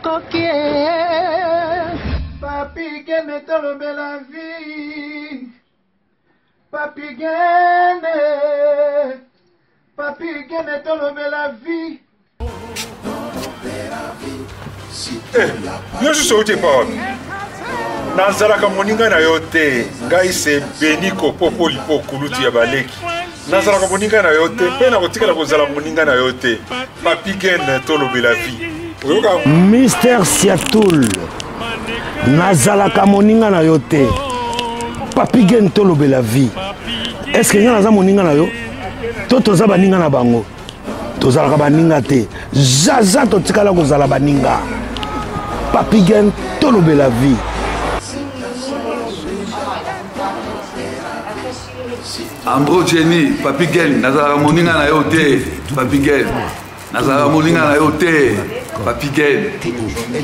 Papi Gene tolobe la vie. Papi Gene. Papi Gene tolobe la vie. Yo suis sauté pas. Nazalaka moninga na yote. Ngai se beniko popo lipo kuluti ya baleki. Nazalaka moninga na yote. Pena kotika la kozala moninga na yote. Papi Gene tolobe la vie. Mister Siatoul. Nazalaka moninga na yote. Papi Gene tolobe la vie. Est-ce que naza moninga na yo? Toto za baninga na bango. Tozalaka baninga te. Zaza totikala kozala baninga. Papi Gene tolobe la vie. Ambro Jenny, Papi Gene, nazala moninga na yote. Papi Gene, nazala moninga na yote. Papi Gene.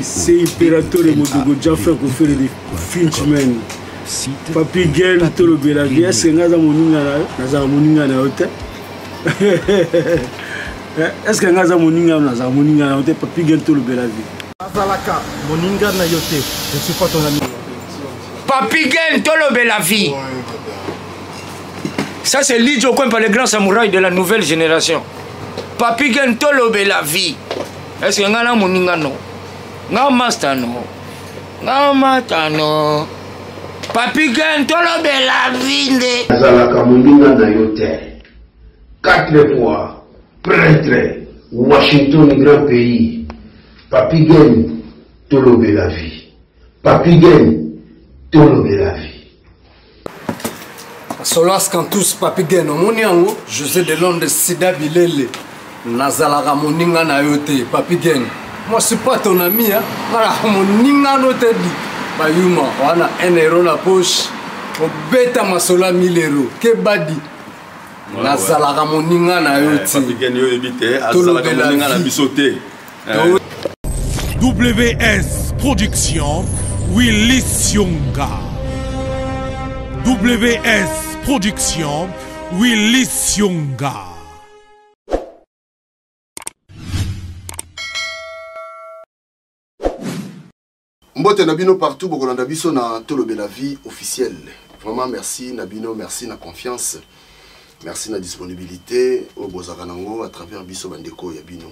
C'est impérateur de Modogo Jaffa qui fait des Finchman. Papi Gene tolobe la vie. Est-ce que nazala moninga na yote? Est-ce que nazala moninga na yote? Papi Gene tolobe la vie. Nazalaka moninga na yote. Je suis pas ton ami. Papi Gene tolobe la vie. Ça c'est Lidjo Kwempa, le grand samouraï de la nouvelle génération. Papi Gene tolobe la vie. Est-ce que ngana moninga no? Nga master no. Nga mata no. Papi Gene tolobe la vie nde. Nazalaka moninga na yote. 4 fois prêtre Washington grand pays. Papi Gene tolobe la vie. Papi Gene tolobe la vie. Solas Kantous Papi Gene Omoniango, José de Londres Sida Bilele, Nazalaka moninga na yote, Papi Gene. Moi je suis pas ton ami, hein. Voilà, moninga no te dit. Bayuma, wana 1 euro na poche. Obeta masola 1000 euros. Que badi. Nazalaka moninga na yote. Papi Gene yo ebite, azalaka moninga na bisote. WS Production, Willy Sionga. WS Production, Willy Sionga. Mbote Nabino partout, Bokolanda Biso na tolobe la vie officielle. Vraiment merci Nabino, merci na confiance. Merci na disponibilité au Bozakanango à travers Biso Bandeko Yabino.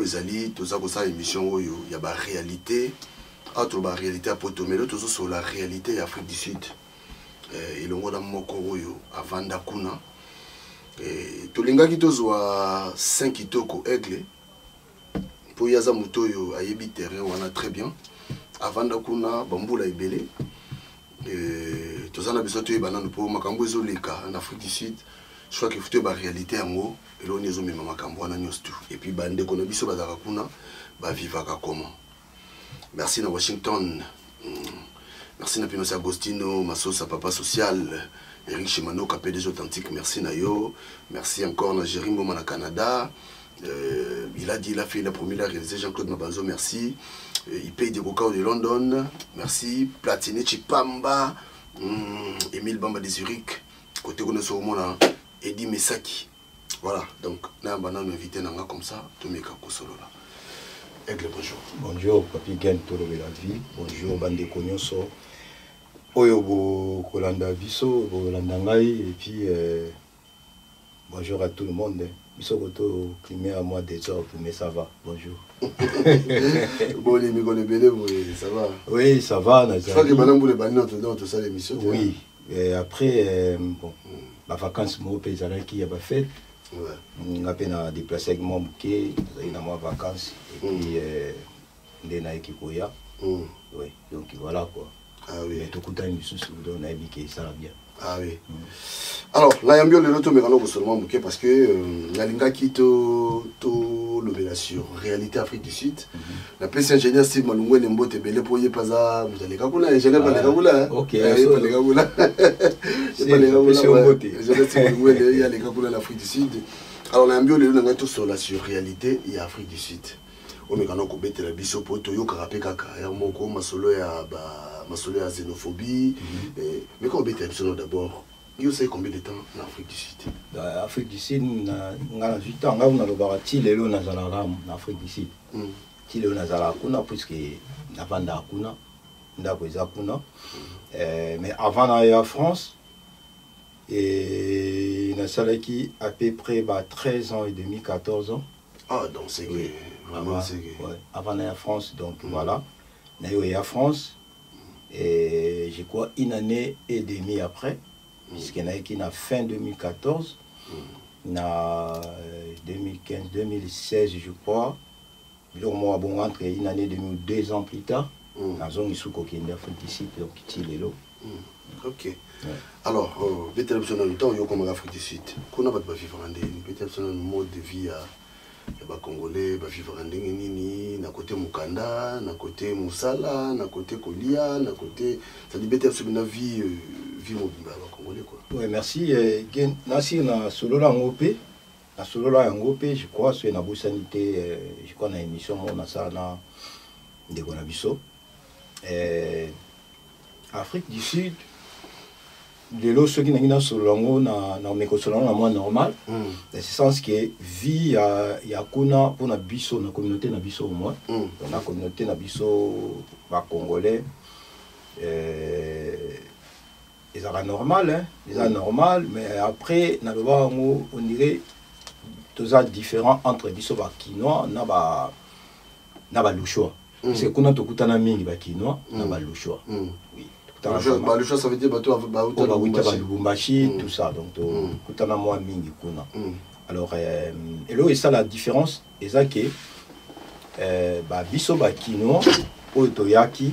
Ezali toza ko sa émission oyo ya ba réalité, autre ba réalité à Potomelo tozo sur la réalité Afrique du Sud. Ilongo na moko oyo avanda kuna. Tolinga kitozwa 5 kitoko aigle. Po yaza mutoyo ayebi terrain wana très bien. Avanda kuna bambula ebele. Tozana biso to banana po makambo ezoleka en Afrique du Sud. Je crois que faut ba réalité yango elo nezo mema makambo wana nyostu. Et puis bande kono biso bazaka kuna ba vivaka comment. Merci na Washington. Merci na Pinoce Agostino, Massosa Papa Social, Eric Chimano, Capé des Authentiques, merci na yo. Merci encore na Jérémy Moma na Canada. Il a dit, il a fait la première, il a réalisé Jean-Claude Mabanzo, merci. Il paye des Bocao de London, merci. Platine Chipamba, Emile Bamba de Zurich, côté Gonoso Mona, Eddie Mesaki. Voilà, donc, nous avons invité Nanga comme ça, tout mes solo là. Aigle, bonjour. Bonjour, Papi Gene tolobe la vie. Bonjour, Bande Konyoso. Oyo bo kolanda biso, bo kolanda ngai, et puis bonjour à tout le monde. Biso koto climé à moi des heures, mais ça va. Bonjour. Bon, les micros, les bélés, ça va. Oui, ça va. Je crois que maintenant vous les bannez dans toute ça l'émission. Oui. Et après, bon, la vacance, moi, paysan qui a pas fait. On a peine à déplacer avec mon bouquet, il y a ma vacances, et puis on a Kikoya. Oui, donc voilà quoi. Ah oui. Mais tout le temps, on a dit que ça va bien. Ah oui. Alors, là, il y a le retour, mais on seulement bouquet parce que Nalinga qui to l'opération réalité Afrique du Sud. La PC ingénieur Steve Malungwe Nembo te belé pour y pas vous allez kakula ingénieur pas les kakula. OK. Pas les kakula. C'est pas les kakula. Ingénieur Steve Malungwe il y a les kakula l'Afrique du Sud. Alors, la mbio le nanga to sur la réalité et Afrique du Sud. O mekano ko betela biso poto yo karape kaka ya moko masolo ya xénophobie. Mais quand on betela biso d'abord vous savez combien de temps en Afrique du Sud? En Afrique du Sud, on a 8 ans, on a le barati, les lots, on a en Afrique du Sud. Tile nazala kuna puisque navanda kuna ndako eza kuna. Mais avant d'aller en France, et nasalaki à peu près 13 ans et demi, 14 ans. Ah, donc c'est oui. Vraiment c'est ouais. Avant d'aller en France, donc voilà. Naïe en France, et j'ai quoi une année et demie après, puisque naïki na fin 2014, na 2015, 2016 je crois, moi bon entre une année et demie, 2 ans plus tard, na zone isuko qui est Afrique du Sud, donc qui est là. Ok. Alors, peut-être que le temps, il y a comme l'Afrique du Sud. Qu'on a pas de vivre en Inde, peut-être que le mode de vie à Congolais, vivre en Inde, na côté Mukanda, na côté Moussala, na côté Kolia, na côté. Ça dit peut-être que la vie mobile à Congolais quoi. Oui, merci. Nasi na solo la ngopé, na solo la ngopé, je crois c'est na sanité, je crois na émission mon na ça na de Gonabiso. Afrique du Sud. De l'eau, ceux qui n'ont sur l'ango, na moins normal. Dans ce sens que vie y a kuna pour na biso na communauté na biso au moins. Na communauté na biso ba congolais. Ils sont normal, hein. Ils sont normal, mais après na ba on dirait tous ça différent entre biso ba kinois na ba luchois. C'est kuna to kutana mingi ba kinois na ba luchois. Oui. Le choix, ça veut dire Lubumbashi, tout ça. Donc, kutana moi mingi kuna. Alors, et là, ça la différence, c'est ça que biso ba kino, otoyaki,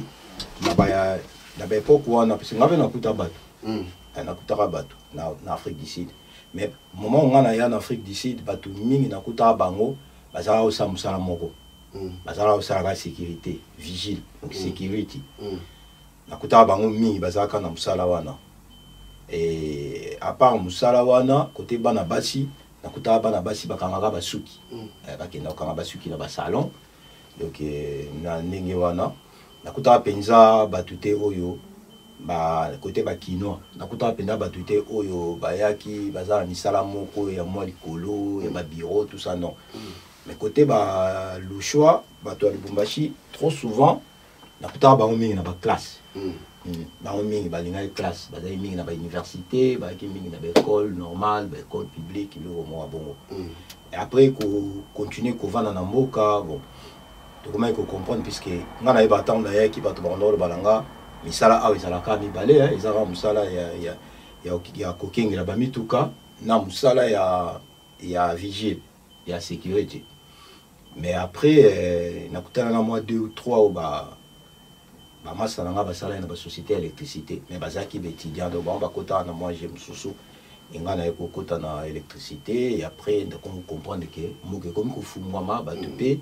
na ba époque wana, parce que n'avait na kuta batu, na kuta batu na Afrique du Sud. Mais moment où on a en Afrique du Sud, batu mingi na kuta bango, bazala osa musala moko, bazala osa la sécurité, vigile, donc sécurité. Nakuta bango mingi bazaka na musala wana. Et à part musala wana côté bana basi nakuta bana basi bakangaka basuki. Bakenda kanga basuki na ba salon. Donc na ndenge wana nakuta penza batute oyo ba côté ba kino nakuta penza batute oyo bayaki bazala misala moko ya mwa likolo ya ba bureau tout ça non. Mais côté ba Luchois bato ya Lubumbashi trop souvent nakuta bango mingi na ba classe. Bango mingi balinga classe bazali mingi na ba université bazali mingi na ba école normale ba école publique le mo bongo. Et après ko continuer ko vana na mboka bon to comment ko comprendre puisque ngana eba tanda ya ki bato bandolo balanga misala awe zalaka mi balé hein ezara musala ya kokengi la ba mituka na musala ya vigile ya sécurité. Mais après nakutana na moi 2 ou 3 au ba massa na ba sala na ba société électricité mais bazaki étudiant donc on va kota na moi j'aime sousou ngana eko kota na électricité et après de comprendre que moke comme ko fumwa ba tepé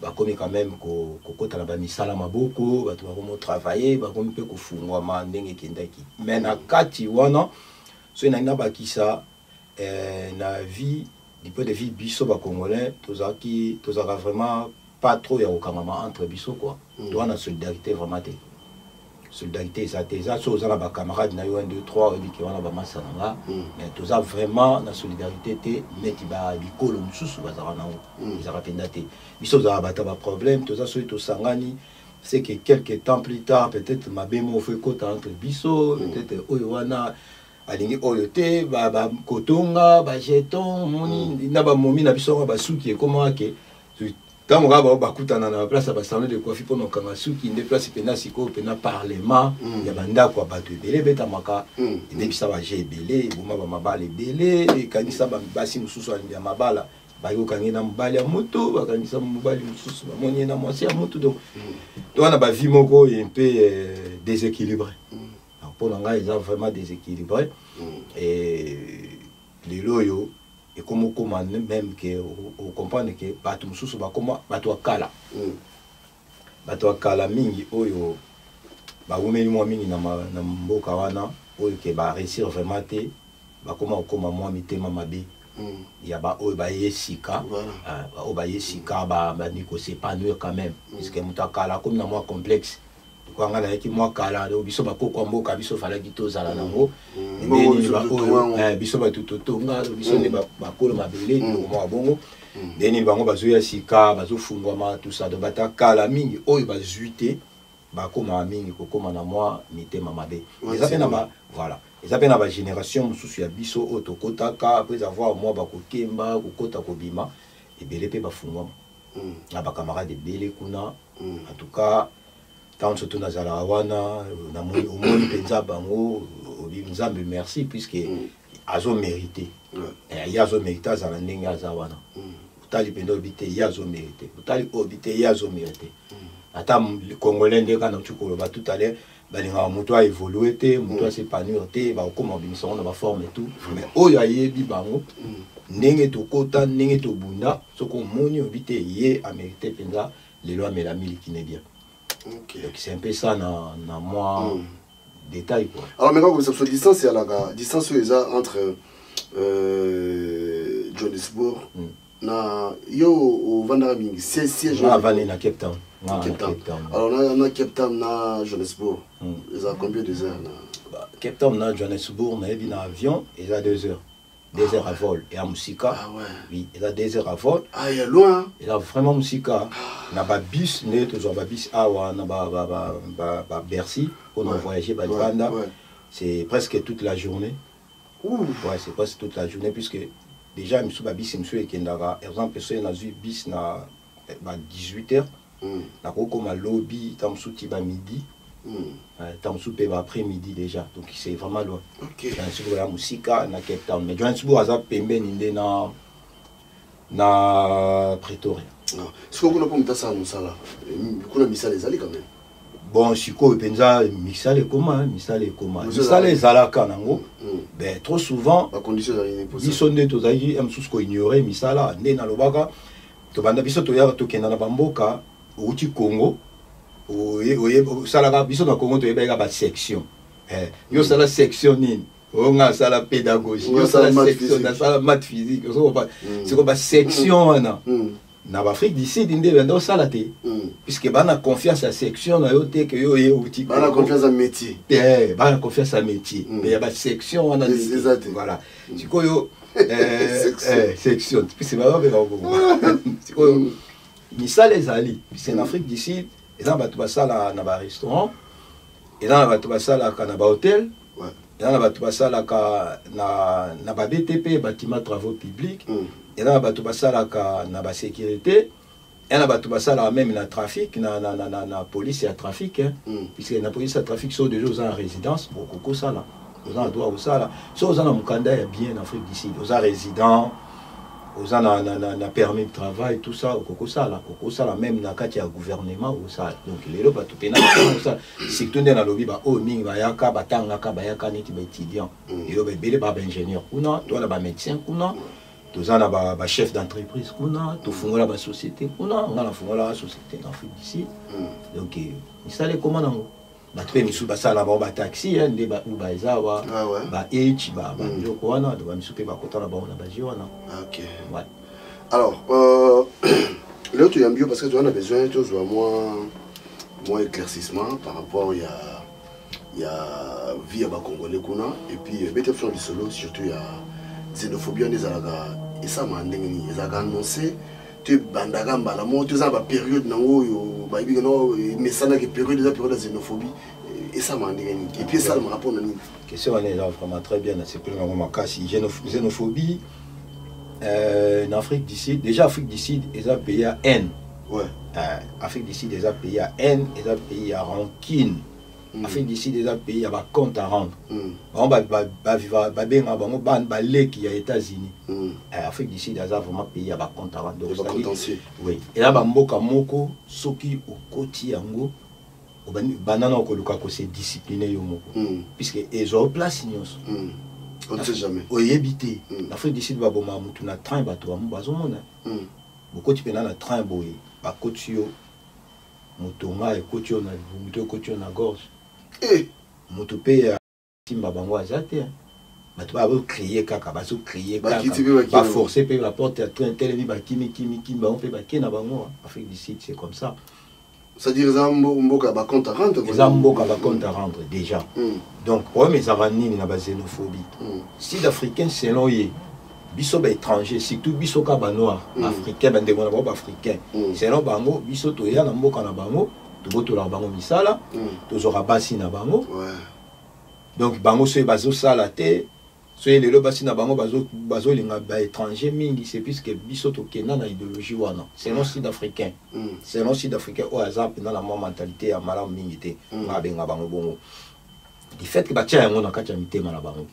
ba comme quand même ko kota na ba misala maboko ba to ba travailler ba comme pe ko fumwa ma ndenge kindaki mais na kati wana so na ba kisa na vie du point de vue biso ba congolais tozaki vraiment pas trop ya okangama entre biso quoi. Toi na solidarité vraiment té. Solidarité ça té ça so za ba camarades na yo 1 2 3 et qui wana ba masananga mais toza vraiment na solidarité té meti ba bikolo mususu bazara na o. Ils arapenda té. Biso za ba ta ba problème toza so to sangani c'est que quelques temps plus tard peut-être ma bémo fait côté entre biso peut-être oyo wana alingi oyo té ba kotonga ba jeton moni na ba momi na biso ba suki comment que quand on va bakutana na place à salon de coiffure pour nos kamasuki des places pena siko pena parlement ya banda kwa batu belé beta maka et depuis ça va j'ai belé boma ba mabale belé et kanisa ba basi mususu ya mabala ba yo kangena mobali ya moto ba kanisa mobali mususu ba moni na mwasi ya moto donc on a ba vie moko un peu déséquilibré pour l'anga ils ont vraiment déséquilibré et les loyaux et comme même que on comprend que bato mususu ba comment bato akala mingi oyo ba wumeli mo mingi na mboka wana oyo ke ba réussir vraiment te ba comment moi mitema mabe ya ba oyo ba yesika o ba yesika ba niko s'épanouir quand même puisque mutakala comme na moi complexe kwa ngala yaki moi kala do biso ba kokwa mboka biso fala kito zala nango biso ba tutotonga biso ne ba kolo mabele mo bongo ndeni bango bazoya sika bazofungwama tout ça donc batakala mingi oyo bazuite bakoma mingi kokoma na mwa mitema mabe eza pe na ba voilà eza pe na ba génération mosusu ya biso oyo tokotaka après avoir moi bakokemba kokota kobima ebele pe bafungwama na bacamarade ebele kuna en tout cas tant surtout nazala wana na omoni mpenza bango nzambe merci puisque azo mérité ye azo mérité azala ndenge aza wana otali mpenza obi te ye azo mérité otali obi te ye azo mérité ata congolais nde kana oti koloba tout à l'heure balingaka moto aévolue te moto asépanouir te bakokoma obimisango na baforme et tout mais oyo ayebi bango ndenge tokota ndenge tobunda soki omoni obi te ye amérité mpenza lelo amela miliki ne bien donc c'est un peu ça na moi détail quoi. Alors maintenant comme ça sur distance c'est la distance entre Johannesburg na yo au Vandara mingi siège na Vandara na Cape Town. Alors on a Cape Town na Johannesburg. Ils ont combien de heures là? Cape Town na Johannesburg na ebi na avion ils a 2 heures. 2 heures à vol et à Moussika. Ah ouais. Oui, il a 2 heures à vol. Ah, il est loin. Il a vraiment Moussika. Na ba bus, né toujours ba bus awa na ba Bercy pour nous voyager ba Banda. C'est presque toute la journée. Ouais, c'est presque toute la journée puisque déjà monsieur ba bus monsieur ekendara. Exemple personne na zu bus na ba 18 heures. Na ko ma lobby tam souti ba midi. Tamsou pe après-midi déjà donc c'est vraiment loin. OK. Johannesburg la Moussika na Cape Town mais Johannesburg aza pembeni nde na Pretoria. Non. Ce que vous n'avez pas mis ça dans ça là. Kuna misala ezali quand même. Bon siko penza misala ekoma misala ezalaka nango. Ben trop souvent la condition za impossible. Biso nde tozali msusu ko ignorer misala nde na lobaka to banda biso to ya to kenda na bamboka uti Congo. Oye salaka biso na Congo to yebeka ba section yo sala section nini onga sala pédagogie yo sala section na sala maths physique so ba c'est comme ba section wana na Afrique du Sud inde benda sala te puisque bana confiance à section na yo te que yo ye outil bana confiance à métier bana confiance à métier mais ya ba section wana voilà sikoyo section puisque ba ba sikoyo misala ezali c'est en Afrique du Sud et là tu vas ça là na ba restaurant et là tu vas ça là na ba hôtel et là tu vas ça là na ba BTP bâtiment travaux publics et là tu vas ça là na ba sécurité et là tu vas ça là même na trafic na police et trafic puisque na police et trafic sont déjà en résidence beaucoup ça là aux en droit au ça là so aux en mukanda bien en Afrique d'ici aux en résident aux na permis de travail tout ça au ça là même na kati ya gouvernement au ça donc les loba tout pena ça c'est tout dans lobby ba o mingi ba yaka batanga ka ba yaka neti ba étudiant et loba belé ba ingénieur kuna toi là ba médecin kuna tous na ba chef d'entreprise kuna to fungola ba société kuna ngala fungola ba société en Afrique d'ici donc ça les comment nango ba pe misu ba sala ba taxi ndé ba uba ezawa ba h ba njoko wana do ba misu pe ba kotana ba ona ba jiwana. OK. Ouais. Alors là tu es mieux parce que tu en as besoin tu vois moins éclaircissement par rapport il y a vie à ba congolais kuna et puis bête sur le solo surtout il y a xénophobie des alaga et ça m'a ndengeni ezaka annoncé tu bandaga mbala mo tu za ba période nango yo ba ibi no mais ça na que période de xénophobie et ça m'a ndengeni et puis ça me rapport nani question on est là vraiment très bien c'est plus vraiment makasi xénophobie en Afrique du Sud déjà Afrique du Sud ils ont payé à haine Afrique du Sud ils ont payé à haine ils ont payé à rancune Afrique du Sud déjà pays à ba compte à rendre on va vivre ba benga bango ba leki ya États-Unis Afrique du Sud déjà vraiment pays à ba compte à rendre donc oui et là ba mboka moko soki okoti yango banana okoluka ko se discipliner yo moko puisque ezo place nyonso on ne sait jamais oyebité l'Afrique du Sud ba boma mutu na train ba to ba bazomona bokoti pena na train boye ba koti yo mutonga e koti yo na muto koti yo na gorge moto pe timba bango azate bato ba crier kaka baso crier kaka ba forcer pe la porte à train tel ba kimi ba on pe ba kena bango Afrique du Sud c'est comme ça c'est-à-dire mboka ba compte à rendre mboka ba compte à rendre déjà donc ouais mais ça va nini na ba xénophobie sud africain selon ye biso ba étranger surtout biso ka ba noir africain ba ndeko na ba africain selon bango biso to ya na mboka na bango to boto la bango misala to zora basi na bango donc bango so bazo sala te so lelo basi na bango bazo linga ba étranger mingi c'est puisque biso to kena na idéologie wana selon sud-africain au hasard dans la mentalité ya mala mingi te ba benga bango bongo du fait que ba tia yango na kati ya mitema na bango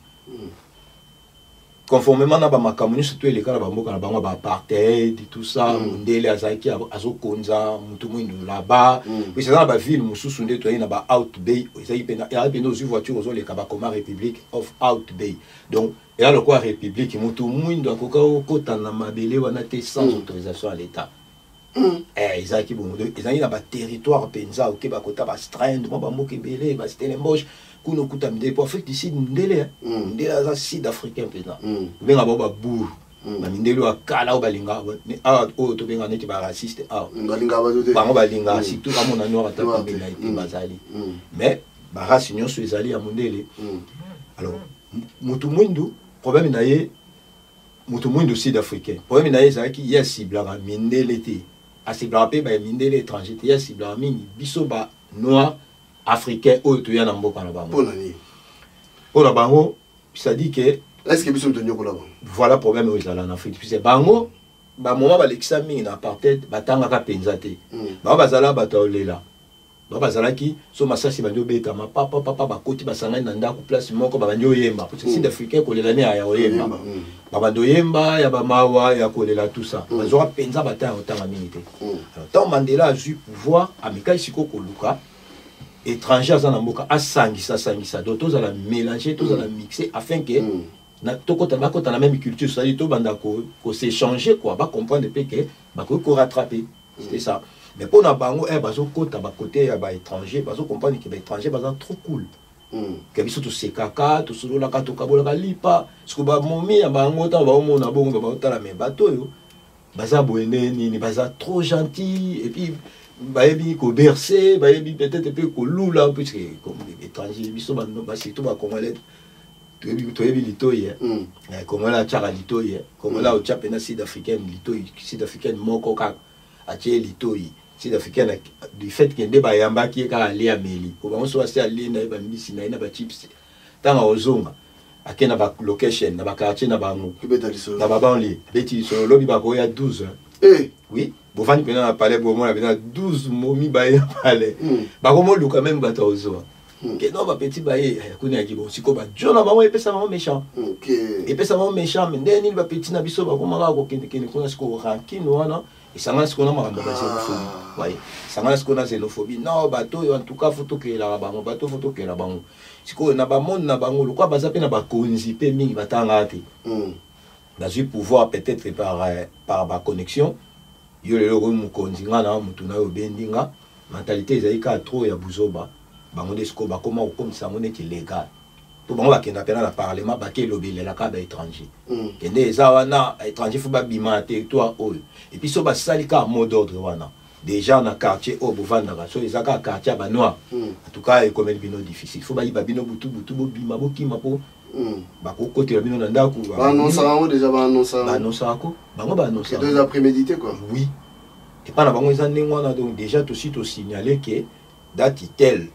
conformément na ba makamuni surtout les cas na bamboka na bango ba apartheid tout ça ndele azaki azokonza mutu mwindu là-bas puis c'est dans ba ville mususu nde to na ba Out Bay ezaki pena ya pena aux voitures aux les kaba comme Republic of Out Bay donc et là le quoi République mutu mwindu akoka okota na mabele wana te sans autorisation à l'état ezaki bon ezaki na ba territoire penza ok ba kota ba strand ba moke belé ba Stellenbosch kuno kuta mide pour fait ici ndele ndele za sud-africain pena benga ba bour ba mindelo akala o balinga o to benga neti ba raciste balinga ba zote ba balinga surtout ka mona noir ata ko benga ite bazali mais ba race nyonso ezali ya mondele alors mutu mwindu problème na ye mutu mwindu sud-africain problème na ye za ki yes ciblera mindele te a ciblera pe ba mindele étranger te yes ciblera mingi biso ba noir africain ou tu y en a mboka na bango pour la bango ça dit que est-ce que biso tonyo ko la bango voilà problème aux ala en Afrique c'est bango ba moment ba l'examen na apartheid batanga ka penza te ba bazala bataolela ba bazala ki so masasi banjo beta ma papa ba koti basanga na ndako place moko ba banjo yemba parce que sud-africain ko lela ne ya yemba ba bando yemba ya ba mawa ya ko lela tout ça bazo penza batanga otanga mingi te alors tant Mandela a eu pouvoir amika isiko ko luka étrangers dans mboka asangisa d'autres à la mélanger tous à la mixer afin que na tokota bakota la même culture ça dit to banda ko s'échanger quoi ba comprendre pe que ba ko rattraper c'était ça mais pour na bango bazo kota ba côté ya ba étranger bazo comprendre que ba étranger baza trop cool que biso to sekaka to solo la ka to kabola ka lipa ce ba momi ya bango ta ba mo na bongo ba ta la me bato yo baza boene ni baza trop gentil et puis bayebi ko bercer bayebi peut-être peu ko lula puisque comme étranger biso bando ba surtout ba congolais to yebi litoye congolais tchara litoye congolais o tchapena sud-africain litoye sud-africain moko ka atie litoye sud-africain du fait que ndeba yamba ki ka ali ameli ko ba so ase ali na ba mbisi na ba chips tanga ozonga akena ba location na ba quartier na ba ngo na ba banlieue beti so lobi ba ko ya 12 oui bovani pena na palais bomo na pena 12 momi baye palais ba komo lu quand même bata ozo que non ba petit baye kuni aki bon siko ba jona ba mo epesa ma méchant epesa ma méchant mais ndeni ba petit na biso ba koma ka ko kende kuna siko ranking wana isanga siko na ma ba xénophobie oui isanga siko na xénophobie non bato en tout cas photo que la bango bato photo que la bango siko na ba monde na bango lo kwa baza pe na ba konzi pe mingi batanga te dans pouvoir peut-être par ma connexion yo le logo mukonzi nga na mutu na yo bendinga mentalité ezalika trop ya buzoba bango desko ba comment comme ça monete légal to bango bakenda pena na parlement baké lobele la ka ba étranger kende ezawa na étranger faut ba bima territoire oyo et puis so ba salika mot d'ordre wana déjà na quartier au bovanda so ezaka quartier ba noir en tout cas comme bino difficile faut ba iba bino butu bo bima bo kima po côté la bino na ndako annonce ko bango ba annonce deux après méditer quoi oui et pas na bango ils en donc déjà tout site signaler que date tel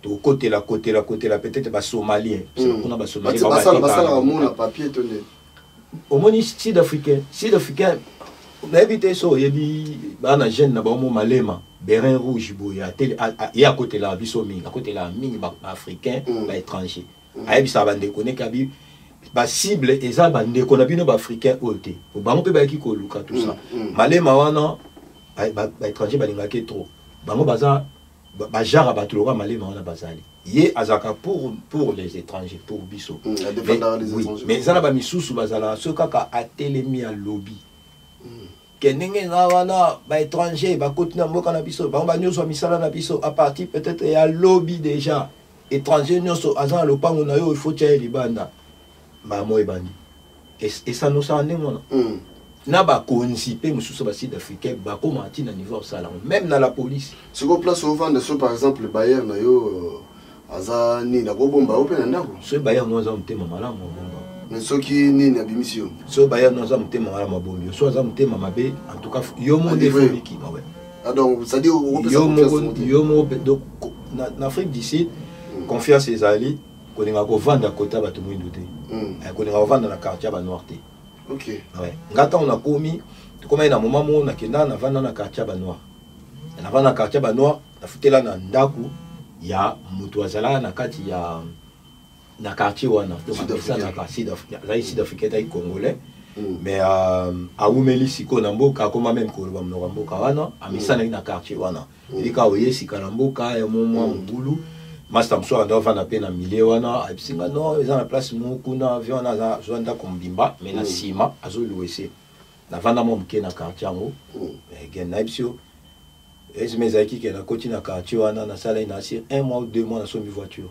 to côté la peut-être ba somalien parce que on a ba somalien ba mon papier tenez au moins sud-africain on a évité ça yebi ba na jeune na ba mo malema Bérin rouge boya tel et à côté la bisomi à côté la mini ba africain ba étranger ayebi ça bande connaît kabi ba cible eza bande kona bino ba africain ote bango pe ba ki ko luka tout ça malema wana ba étranger balinga ke trop bango baza ba jara ba tulora malema wana bazali ye azaka pour les étrangers pour biso mais ça ba misusu bazala so kaka atelemi à lobby kenenge na wana ba étranger ba kotina mboka na biso bango ba nyoso misala na biso à partir peut-être ya lobby déjà étranger nyonso azana lopango na yo il faut tia libanda ba moy bandi et ça nous ça ndengona na ba konzi pe mususu ba sud-africain ba koma tina niveau sala même na la police ce qu'on place au vent de ce par exemple Bayer na yo azani na ko bomba open na ndako ce Bayer moi za mtema malamu bomba mais ceux qui nini abimisio so baya no za mutema wala mabombi so za mutema mabe en tout cas yo mo défolique ouais ah donc ça dit yo mo donc en Afrique du Sud confiance les alliés qu'on est ko vendre kota ba tout monde douté qu'on est vendre na quartier ba noir té OK ouais ngata on a commis comme na moment mo na kenda na vendre na quartier ba noir na vendre na quartier ba noir na futela na ndaku ya mutu azala na kati ya na quartier wana donc ça na quartier sud-africain et congolais mais a umeli siko na mboka comme même ko ba mnoka mboka wana amisana na quartier wana ilika oyesi kana mboka ya momwa mbulu master mso ndo va na pena milieu wana abisinga no eza na place moko na avion na za zonda kombimba mais na sima azoluwese na vanda mo mke na quartier ngo gen na ibsio et mes amis qui na koti na quartier wana na sala ina sur 1 mois ou 2 mois na so mi voiture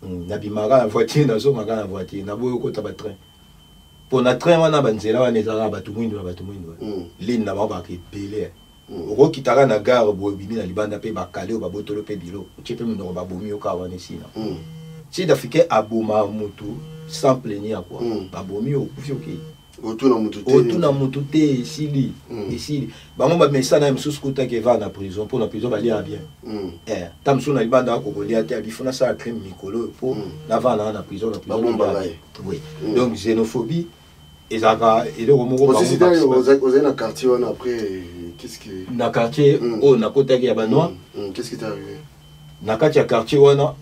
na bimara na voiture na so maka na voiture na boyo ko taba train pour na train wana banzela wana ezala batu mwindu ligne na ba ke pele oko kitaka na gare bo bibi na libanda pe ba kale o ba botolo pe bilo chepe muno ba bomi o ka wana sina si d'Africain aboma mutu sans plaigner quoi ba bomi o kufi ok otuna mutu te esili esili bango ba mesa na msusu kuta ke va na prison pour na prison ba lia bien tamsu na libanda ko kolia te abifuna sa crime mikolo pour na va na prison oui donc xénophobie ezaka ile ko moko ba vous avez un quartier on après qu'est-ce qui na quartier oh na kota ya banois qu'est-ce qui t'est arrivé na quartier wana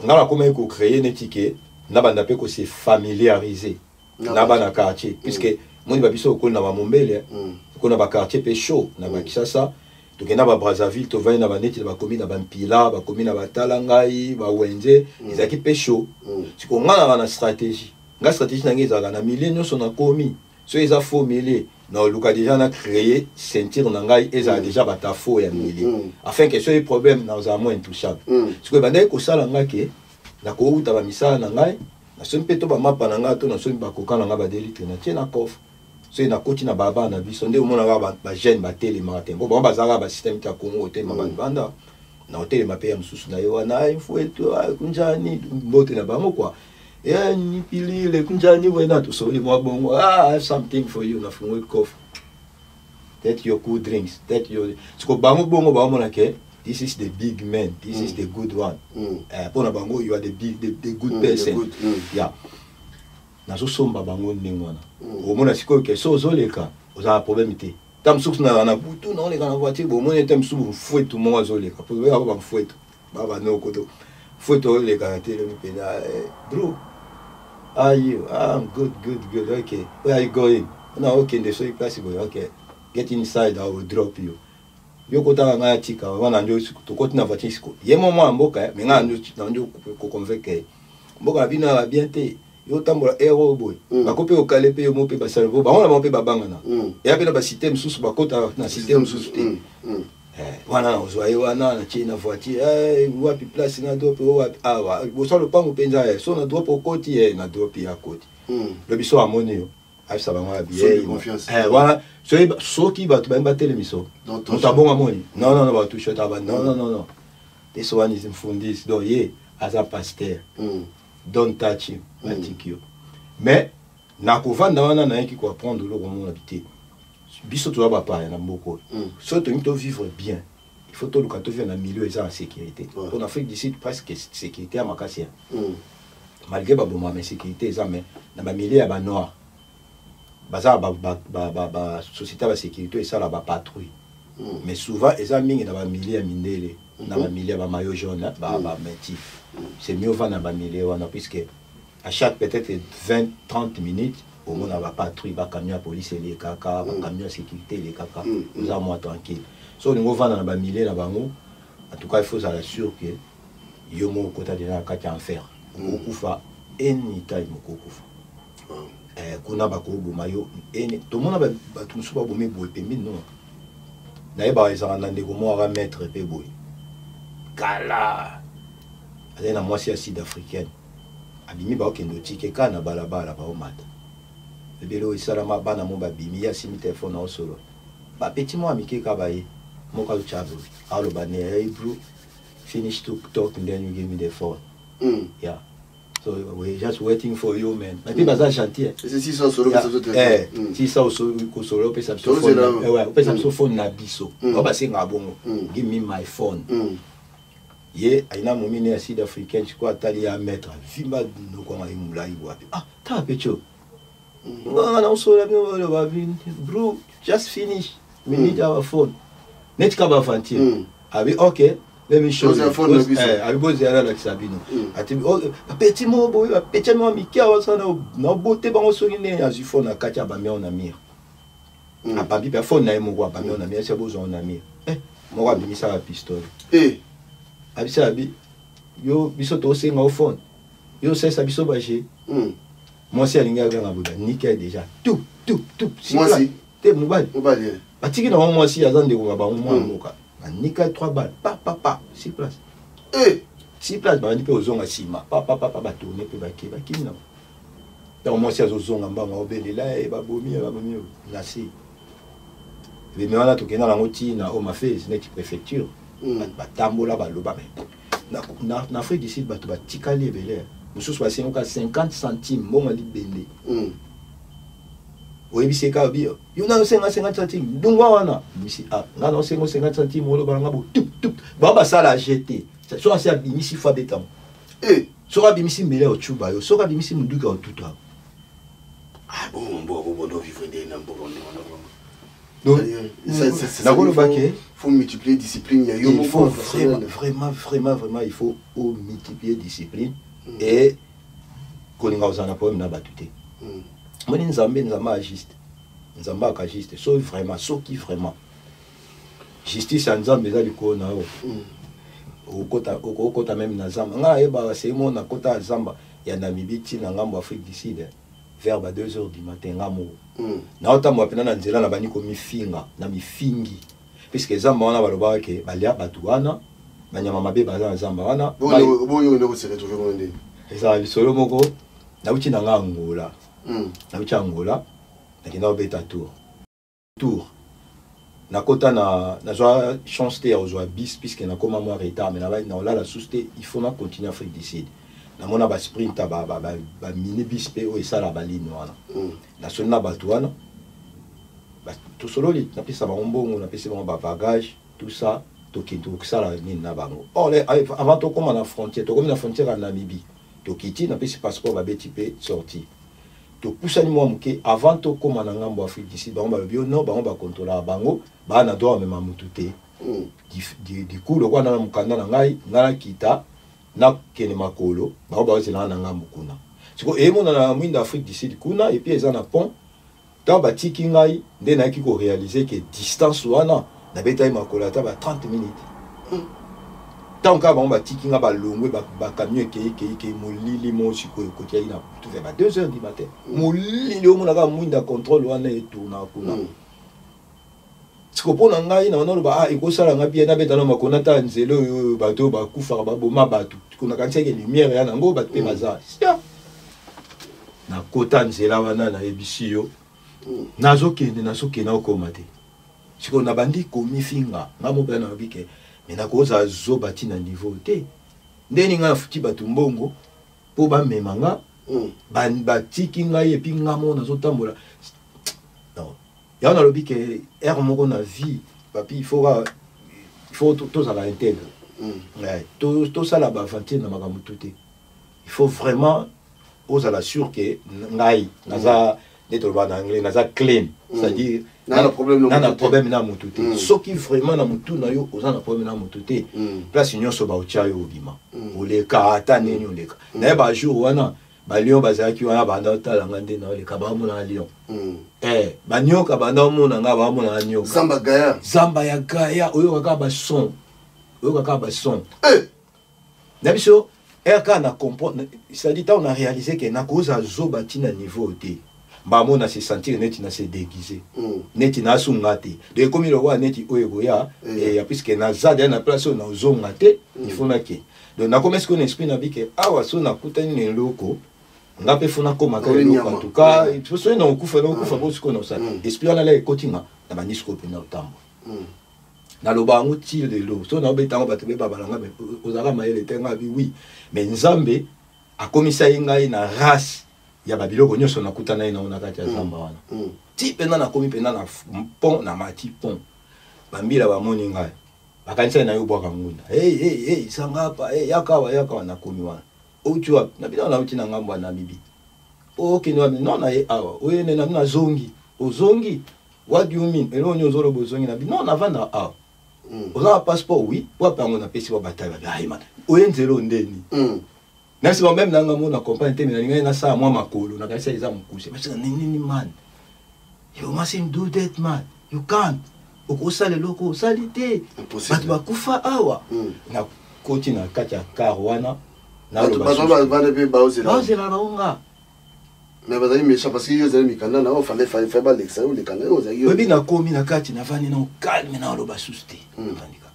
ngala comment ko créer ne ticket na banda pe ko se familiariser na bana quartier puisque moni ba biso ko na ba mombele ko na ba quartier pe chaud na ba kisasa to kena ba Brazzaville to va na ba neti ba commune na ba mpila ba commune na ba talangai ba wenze ezaki pe chaud siko ngala na stratégie nga stratégie na ngeza na millennium so na komi so eza faux mêlé na luka déjà na créer sentir na ngai eza déjà bata faux ya mêlé afin que ce problème na za moins intouchable siko banda ko sala ngake na ko uta ba misala na ngai na so mpeto ba mapa na ngato na so ba kokana nga ba delite na tie na coffre so na koti na baba na biso nde omona ba jeune ba tele matin bo ba zara ba système ta Congo te ma banda na hotel ma pe ya msusu na yo na info eto kunjani mbote na ba mo quoi ni pili le kunjani wena to so moi bongo I have something for you na funwe coffre that your cool drinks that your siko bango bongo ba mo na ke this is the big man, this is the good one. Pona bango, you are the big, the good person. Yeah. Nazo somba bango ningwana. Omona siko ke so zoleka, oza problème té. Tam souk na butu na on na voiture, bo mona tam sou fouet tout mo zoleka. Po ba ba fouet. Baba no koto. Fouet le ka tele mi pena. Bro. Are you? I'm good. Okay. Where are you going? No, okay, the so place boy. Okay. Get inside, I will drop you. Yo kota nga tika wana ndio to koti na voiture siko ye moment mboka me nga ndio ko convaincre mboka bina bien te yo tambola ero boy ba kope o kalepe yo mope ba salvo ba ona mope ba bangana ya pena ba système sous ba kota na système sous te wana ozwa yo wana na china voiture wapi place na dope wapi awa bo so le pango penza so na dope o koti na dope ya koti le biso amoni yo ça va moi bien voilà ceux qui va te battre l'émission on t'a bon amoni non va toucher ta bande non this one is in fundis donc yeah as a pasteur don't touch him matikio mais na kovanda wana na yaki ko apprendre le roman habité biso to ba pa na mboko so to nto vivre bien il faut to luka to vivre na milieu eza en sécurité en Afrique du Sud presque sécurité à makasi malgré ba bon mais sécurité eza mais na ba milieu ya ba noir baza ba société ba sécurité et ça la ba patrouille mais souvent eza mingi na ba milieu mindele na ba milieu ba maillot jaune ba métif c'est mieux va na ba milieu wana puisque à chaque peut-être 20-30 minutes au moins na ba patrouille ba camion à police les kaka ba camion à sécurité les kaka nous à moi tranquille so ni va na ba milieu na bango en tout cas il faut s'assurer que yo mo kota de na kati enfer ko kufa anytime ko kufa kuna bakobo mayo ene to mona ba tout so ba bomi boy pe min non na e ba ezanga na ndeko mo ara mettre pe boy kala ale na mwasi ya sud-africaine abimi ba okendo tike kana balabala ba omata bebelo isala ma bana mo ba bimi ya simi téléphone na solo ba petit mo amike ka ba ye mo ka chavo alo ba ne hey bro finish to talk and then you give me the phone yeah So we're just waiting for you, man. Mais puis baza chantier. C'est 600 solo que ça se fait. 600 solo pe ça se phone. Ouais, pe ça se phone na biso. On va singa bongo. Give me my phone. Ye aina momine ya sud africain chiko atali ya mettre. Vimba no kwa imula iwa. Ah, ta pecho. Ngana usola no ba vin. Bro, just finish. We need our phone. Net ka ba fantier. Abi okay. Let me show you. I was there like Sabino. I think petit mot, petit mot, Miki, I was no beauty, but also in there as you phone a catch up a me on a mere. A baby, a phone name or a me on a mere, suppose on a mere. More than Miss Pistol. I said, you be so to sing our phone. You say, I be so bâché. Moi, c'est un gars qui a nickel déjà. Tout. Moi, si. T'es mobile. A tiki na moi si azan de ko ba moi moka. Nickel 3 balles. Pa 6 places. 6 places ba ndipe ozonga sima. Pa ba tourner pe ba kimna. Donc moi si azozonga mbanga obelela e ba bomi na si. Mais on a tout kena la ngoti na o ma face net préfecture. Ba tambola ba loba na Afrique du Sud ba to ba tikali belé. Musu soit 50 centimes bon mali bende. Oui, c'est quand bio. You know 50 centimes. Donc wana. Misi ah, ngana 50 centimes wolo balanga bo tout. Baba ça la jeter. Soit c'est bimisi fa betam. Soit bimisi mbele o chuba yo. Soit bimisi munduka o tout. Ah bon, do vivre des na bon. Donc ça faut multiplier discipline, il faut vraiment il faut multiplier discipline et kolinga ozana problème na batuté. Moi nzambe agiste. Nzambe agiste. So vraiment, so qui vraiment. Justice en nzambe za liko na o. Okota même na zamba. Nga eba c'est mon na kota zamba ya Namibie ti na ngambo Afrique du Sud. Vers 2h du matin ngamo. Na otambo apena na nzela na bani ko mifinga na mifingi. Puisque zamba wana baloba ke balia batuana banyama mabe baza zamba wana. Boyo ndo ko toujours ndé. Eza lisolo moko na uti na Angola. Na uti Angola na kina obeta tour na kota na joa chance te ozwa bis puisque na koma moi retard mais na la souste il faut na continuer Afrique du Sud na mona ba sprint ba mini bis pe o esala ba ligne wana na sonna batuana ba tout solo li na pesa ba mbongo na pesa ba bagage tout ça tokindo kusala nini na bango avant to koma na frontière to koma na frontière en Namibie to kiti na pesa passeport ba beti pe sorti to pusani mo muke avant to koma na ngambo Afrique d'ici ba ba bio no ba contrôler bango ba na doa mema mutute du coup le kwana na mukanda na ngai ngala kita na kene makolo ba zela na ngambo kuna siko e mona na mwinda Afrique d'ici kuna et puis eza na pont ta ba tiki ngai nde na ki ko réaliser que distance wana na beta makolo ata ba 30 minutes tant ka ba tiki nga ba longwe ba camion ke molili mo siko ko na tout vers 2h du matin molili o mona ka mwinda contrôle wana et tourna kuna siko pona ngai na ono ba ekosala nga bien na beta na makona ta nzelo bato ba kufa ba boma bato kuna kanseke lumière ya nango ba pe baza na kota nzela wana na ebisiyo nazokende na okomate siko na bandi komi finga ngamo pe na bike mena koza zo bati na niveau te ndeni nga futi batu mbongo po ba memanga ba tiki ngai epi ngamo na zo tambola non ya on a lobi que er moko na vie papi il faut tous à la intègre tout ça là ba avantir na makambo tout te il faut vraiment oser la sûr que ngai naza d'être en anglais naza clean c'est-à-dire na problème na mututé ce qui vraiment na mutu na yo oza na problème na mututé place union so ba ucha yo bima oleka ata neni oleka na ba jour wana ba lion bazaki wana ba ndota la ngande na oleka ba mona lion ba nyoka ba ndamona nga ba mona nyoka zamba ya gaya oyo kaka ba son na biso ka na comprendre c'est-à-dire on a réalisé que na cause zo batina niveau te ba mona se sentir neti na se déguiser neti na sungate de comme le roi neti oyegoya et puisque na zade na place na zongate il faut na ke donc na comment est-ce qu'on explique na bike awa so na kutani ne loko nga pe fona koma ka loko en tout cas il faut so na okufa pour ce qu'on a ça esprit na la ekotinga na banisco pe na tambo na loba nguti de lo so na betango batebe babalanga ozaka mayele tenga bi oui mais nzambe akomisa ngai na race ya babiloko nyonso nakutana ye na kati ya zamba wana ti pena nakomi pena na pont na mati pont bambila bamoni ngai bakanisa na yo bwaka ngunda hey sanga pa yakawa nakomi wana otua na bina na utina ngambo na bibi okino non na ye awa oyene na zongi ozongi what do you mean elo nyozolo bozongi na bi non avanda awa oza passeport oui wapango na pesi wa batala ba man oyenzelo ndeni merci moi même nanga mona compagne te na ngai na sa moi makolo na kaisa iza mukuse parce que nini man you mustn't do that man you can't okosala loko salite batu bakufa awa na koti na kati ya car wana na lo bazela baonga mais bazali méchant parce que yo zali mikanda na fallait ba lexa yo lekanga yo zali yo bina komi na kati na vani na calme na lo basuste vandika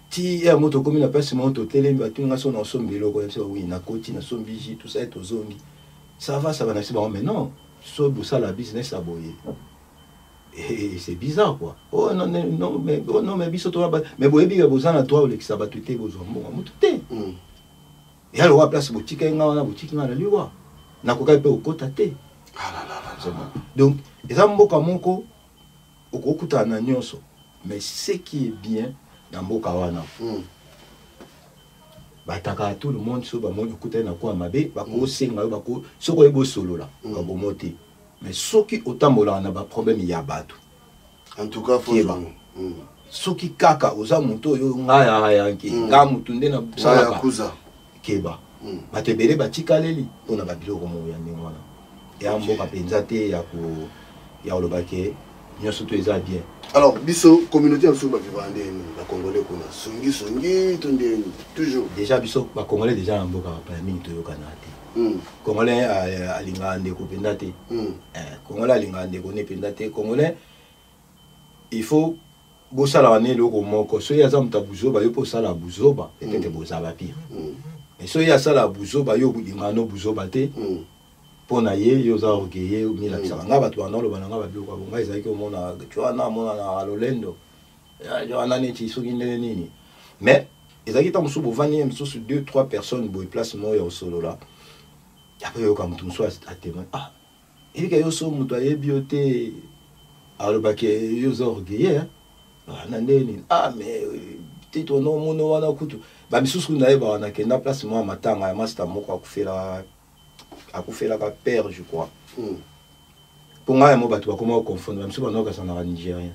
ti ya moto komi na pesi moto telembi atunga so na sombelo ko yebisa oui na koti na sombiji tout ça to zongi ça va na siba mais non so bossa la business aboye et c'est bizarre quoi oh non mais biso to ba mais boyebi ga bozana toi olekisa batuté bozombo mututé et alors wa place boutique nga wana boutique nga na liwa na koka pe okota te donc eza mboka moko okokuta na nyonso mais ce qui est bien na mboka wana bataka tout le monde so ba moni okuta na kwa mabe bako senga bako soko ebo solola ka bomote mais soki otambola na ba problème ya bato en tout cas faut soki kaka oza muto yo ngaya yanki nga mutu nde na sala kuza keba batebele batikaleli pona babiloko mo ya ndenge wana ya mboka penza te ya olobake nyonso to eza bien. Alors biso communauté en sous ba vivande ba congolais kuna songi tondeni toujours déjà biso ba congolais déjà na mboka pa mingi to yokana te congolais alinga ndeko penza te congolais alinga ndeko ne penza te congolais il faut bosala wane loko moko so ya za mtabuzoba yo po sala buzoba peut-être bozaba pire mais so ya sala buzoba yo bulingano buzoba te pona ye yo za orgueillé ou mila kisanga bato bana lo bananga babilo bonga ezaki omona tuana mona na lolendo ya ana neti soki ndene nini mais ezaki ta musubo vani msusu 2-3 personnes boy place mo ya solo là après yo comme tout soit à témoin il que yo so muto ayebi ote alobaki yo za orgueillé na ndeni mais tito no mono wana kutu ba misusu na yeba wana ke na place mo matanga ya master moko akufela ka père je crois pour moi mo bato bakoma confondre même si bana ka sana nigérien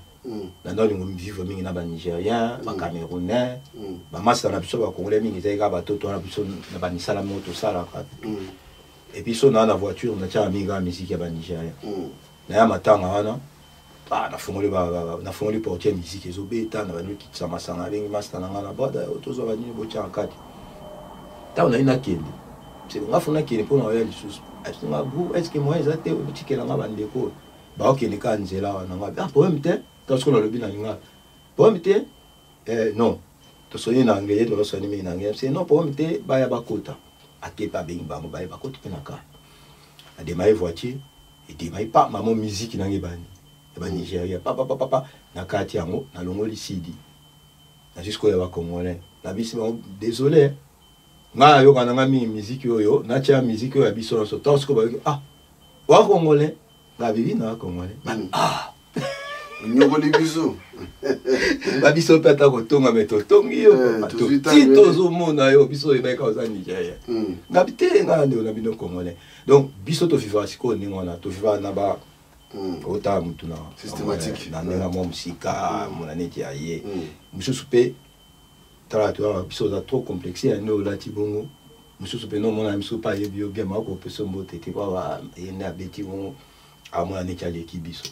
na ndoli ngo vivre mingi na ba nigérien ba camerounais ba master na biso ba congolais mingi zeka bato to na biso na ba nisala moto sala ka et puis so na voiture na tia mingi ga musique ya ba nigérien na ya matanga wana na fongoli portier musique ezobeta na banu kitsa masanga bengi master na ngana boda tozo ba ni bo tia kati ta ona ina kende c'est nga fona kende pona oya lisusu asinga bu est-ce que moi ezate otikela nga bandeko ba okende ka nzela wana nga problème te parce que le bina nga problème te non to soye na ngeye to so ni me na ngeye c'est non problème te ba ya bakota akepa bengi bango ba ya bakota pena ka a démarrer voiture et démarrer pas maman musique na ngebani ba Nigeria papa na kati yango na longoli sidi na jusqu'au ya ba congolais na bisi ba désolé nga yo kana ngami musique yoyo na tia musique yo ya biso na so parce que ba wa congolais na bibi na congolais nyokoli biso ba biso peta ko tonga meto tongi yo tito zo mona yo biso e ba ka za Nigeria na bite nga nde na bino congolais donc biso to vivre siko ni ngona to vivre na ba ota mutu na systématique na ndenga mo musika mona neti ya ye mususu pe tala tu biso za trop complexé ya no lati bongo mususu pe no mona mususu pa ye bio bien ma ko peso mbote te kwa yenda beti bongo a mona neti ya l'équipe biso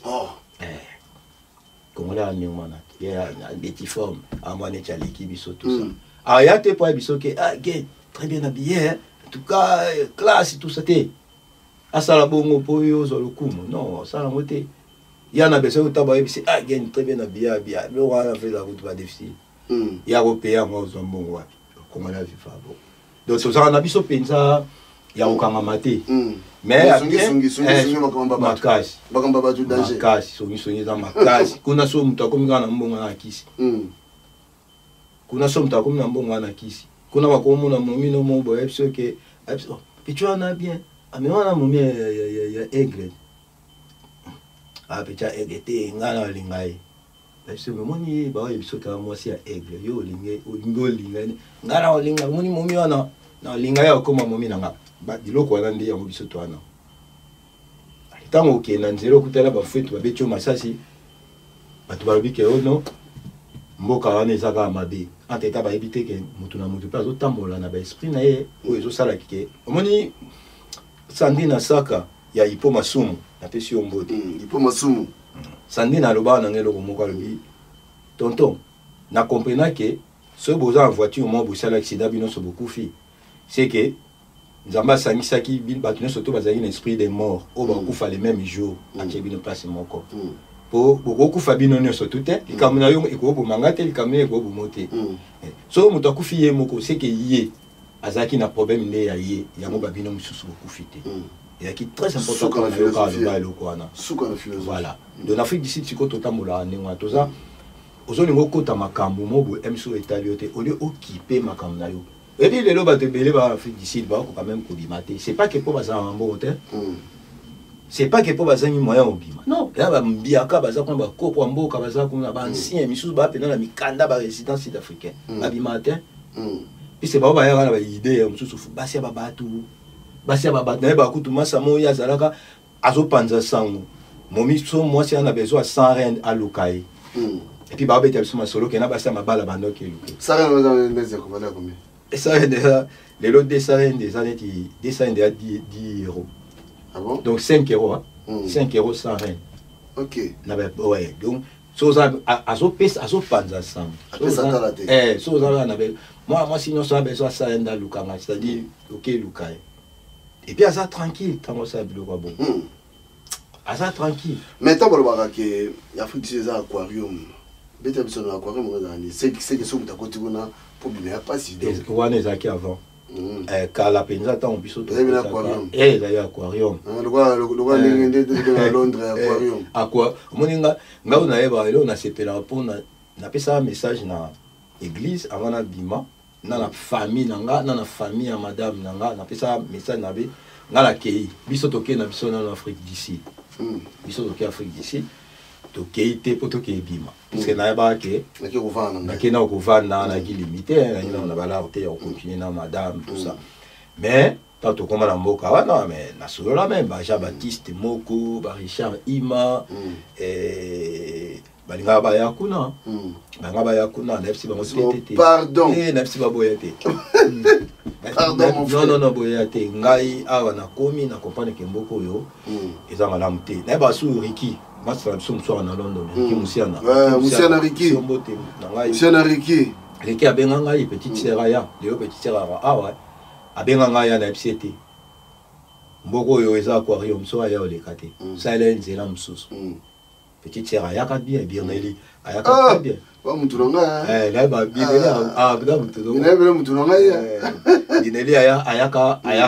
comme là ni mona ya beti forme a mona neti ya l'équipe biso tout ça a ya te pa biso ke très bien habillé en tout cas classe tout ça te asala bongo po yo zo lokumu non sala moté yana besoin utaba yebisi again très bien habillé bien le roi fait la route va déficit ya européen mo zo mbongo wapi comment la vie fa bon donc ça na biso penza ya okanga mate mais songi makasi bakamba batu danger makasi songi za makasi kuna so mtu akomika na mbongo na kisi kuna so mtu akomika na mbongo na kisi kuna bakomo na momino mo bo episo ke Puis tu en as bien. Ah, mais on a mon bien, il y a aigle. Ah, puis tu as aigle, tu es un lingaï. Je me dis, bah, il saute à moi, c'est aigle. Yo, lingaï, lingaï. Ngana, lingaï, mon momi, non. Non, lingaï, comme mon nanga. Bah, dis-le quoi, on dit, on dit, toi, non. Tant ok, nan zéro, écoutez là, bah, fouet, tu vas bêter au massasi. Bah, tu vas le dire que non. Mboka wana ezaka mabe anteta ba ebite ke mutu na mutu pas otambola na ba esprit na ye o ezo sala kike omoni sandi na saka ya ipo masumu na pesi ombote ipo masumu sandi na loba na ngelo moko lobi tonton na comprendre que ce boza en voiture mo bo sala accident bino so beaucoup fi c'est que nzamba sangisaki bin batune soto bazali na esprit des morts o ba kufa les mêmes jours akebino place moko beaucoup Fabino ne sont tout les camions et gros mangate les camions gros monter so mutu akufi ye moko c'est que yé azaki na problème ne ya yé ya mo babino mususu beaucoup fité et qui très important quand le cas de bailo kwana voilà de l'Afrique d'ici tu ko totambola nenga toza ozolingo kota makambo mobo emso etaliote au lieu occuper makambo na yo et puis les loba te belé ba Afrique d'ici ba ko quand même ko bimate c'est pas que pour baza en bon hôtel. C'est pas que pour bazangi moyen obima. Non, là ba mbiaka baza ko ba koko mboka baza ko na ba ancien misusu ba pena na mikanda ba résidence sud-africain. Ba bimatin. Puis c'est ba ba ya na ba idée misusu basia ba batu. Basia ba batu na ba kutuma samo ya zalaka azo panza sango. Momi so moi si on a besoin 100 reines à Lukai. Et puis ba beta suma solo ke na basia mabala bandoke lukai. Ça rien dans les ko valeur combien? Et ça déjà les lots des sarènes des années des sarènes de 10 €. Ah bon? Donc 5 €, hein? 5 € sans rien. Ok. Ouais, donc, moi, sinon, ça a besoin de ça, c'est-à-dire, ok, Lukai. Et puis, ça tranquille, tant ça, bon. Ça tranquille. Mais tant que il y a des aquarium. C'est que c'est que ça, pour bien pas si. On est aquí avant. Car la penza tant biso to aquarium d'ailleurs aquarium Londres aquarium aqua moninga ngao na eba elo na sepela pour na pesa message na église avant na bima na la famille na famille ya madame nanga na pesa message na be ngala kei biso toke na biso na Afrique d'ici biso toke Afrique d'ici toke te poto ke bima parce que na ba ke na ke na kovana na ki limité na ba la on continue na madame tout ça mais tant to koma na mboka wana mais na solo la même ba Jean Baptiste Moko ba Richard Ima balinga ba yakuna banga ba yakuna na fsi ba motete pardon na fsi ba boyete pardon non boyete ngai awa na komi na comprendre que mboko yo eza malamu te na ba su Ricky. Moi, c'est la mission de London. Moussiana Ricky. Moussiana Ricky. Ricky a benganga yi petite seraya. Léo petite seraya. Ah ouais. A benganga ya na FCT. Mboko yo eza aquarium so aya olekate. Ça elle nzela msusu. Petite seraya ka bien Birneli. Aya ka bien. Ba mutunanga. Là ba Birneli ba mutunanga. Birneli mutunanga ya. Birneli aya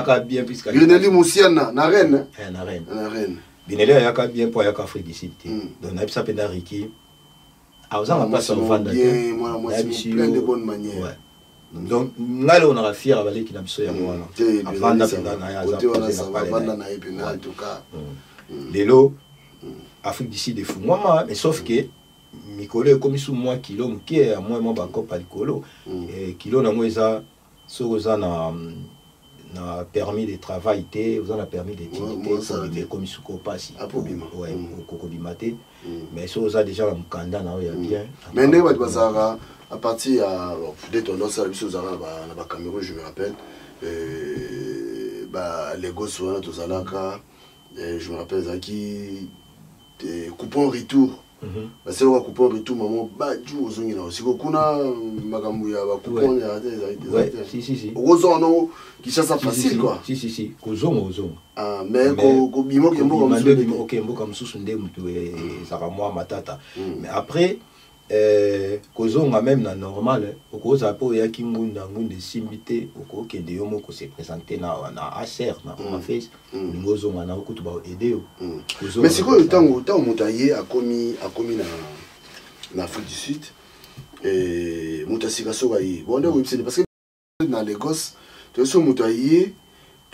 ka bien puisque Birneli Moussiana na reine. Na reine. Na reine. Binelé ayaka bien pour ayaka Afrique d'ici. Donc n'a pas pena Ricky. Ah vous en passe en vendre. Moi c'est plein de bonnes manières. Donc ngalo on a fier avec qui n'a biso ya moi. Avant na pena na ya za vendre na epena en tout cas. Lelo Afrique d'ici des fou. Moi mais sauf que mikolo comme sous moi kilo mke à moi ba kopa likolo et kilo na moi za soza na permis de travail, vous en a permis d'étudier comme sous copasi. Ouais, kokobimate. Mais ça vous a déjà un candidat là il y a bien. Mais ne va pas à partir de ton service aux Arabes à Cameroun, je me rappelle. Les gosses sont tous à l'aka. Je me rappelle Zaki coupon retour. C'est le coupon retour maman badju ozongi na aussi kuna makambu ya ba coupon ya si ozono qui ça facile quoi si kozongo ah mais ko bimo kembo comme msusu nde mutu saka moi matata mais après kozonga même na normal okoza po ya kingunda ngunde simbité okokende yo moko se présenter na aser na face ngozonga na okutu ba aider mais c'est quoi le temps mutaye a commis na Afrique du Sud et mutasika soba yi bonde parce que dans Lagos tu so mutaye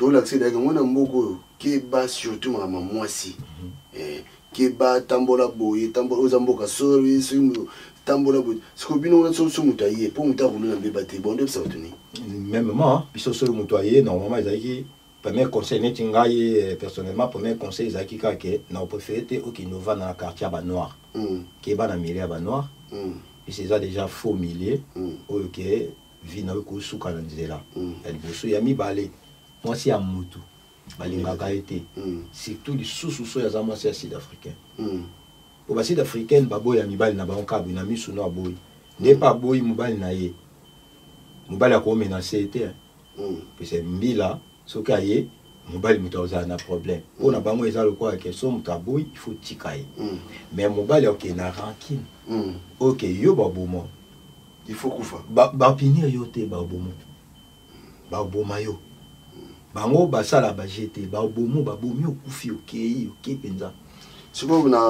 to l'accès d'ailleurs mona mboko ke ba surtout ma mwasi ke ba tambola boye tambola ozamboka sori simu tambola boye siko bino na so mutaye pour mutarouler na bebate bon de ça tenir même moi biso solo mutaye normalement ezaki premier conseil neti ngai personnellement premier conseil ezaki kake na préféré te okinova na quartier ba noir ke ba na milieu ba noir et c'est ça déjà faux milieu OK vina ko suka na nzela elle bosso ya mibale moi si ya mutu balingaka été surtout les sous-sous ya zama c'est sud-africain pour ba sud-africaine baboya mibale na ba nkabu na misu no aboyi n'est pas boyi mobali na ye mobali ko menacer été puis c'est mbila sokaye mobali mutoza na problème on a bango eza lokwa question mutaboyi il faut tikaye mais mobali OK na rancune OK yo babomo il faut kufa ba pinir yo te babomo baboma yo bango basala ba jeter babomo babomi okufi OK penza c'est bon na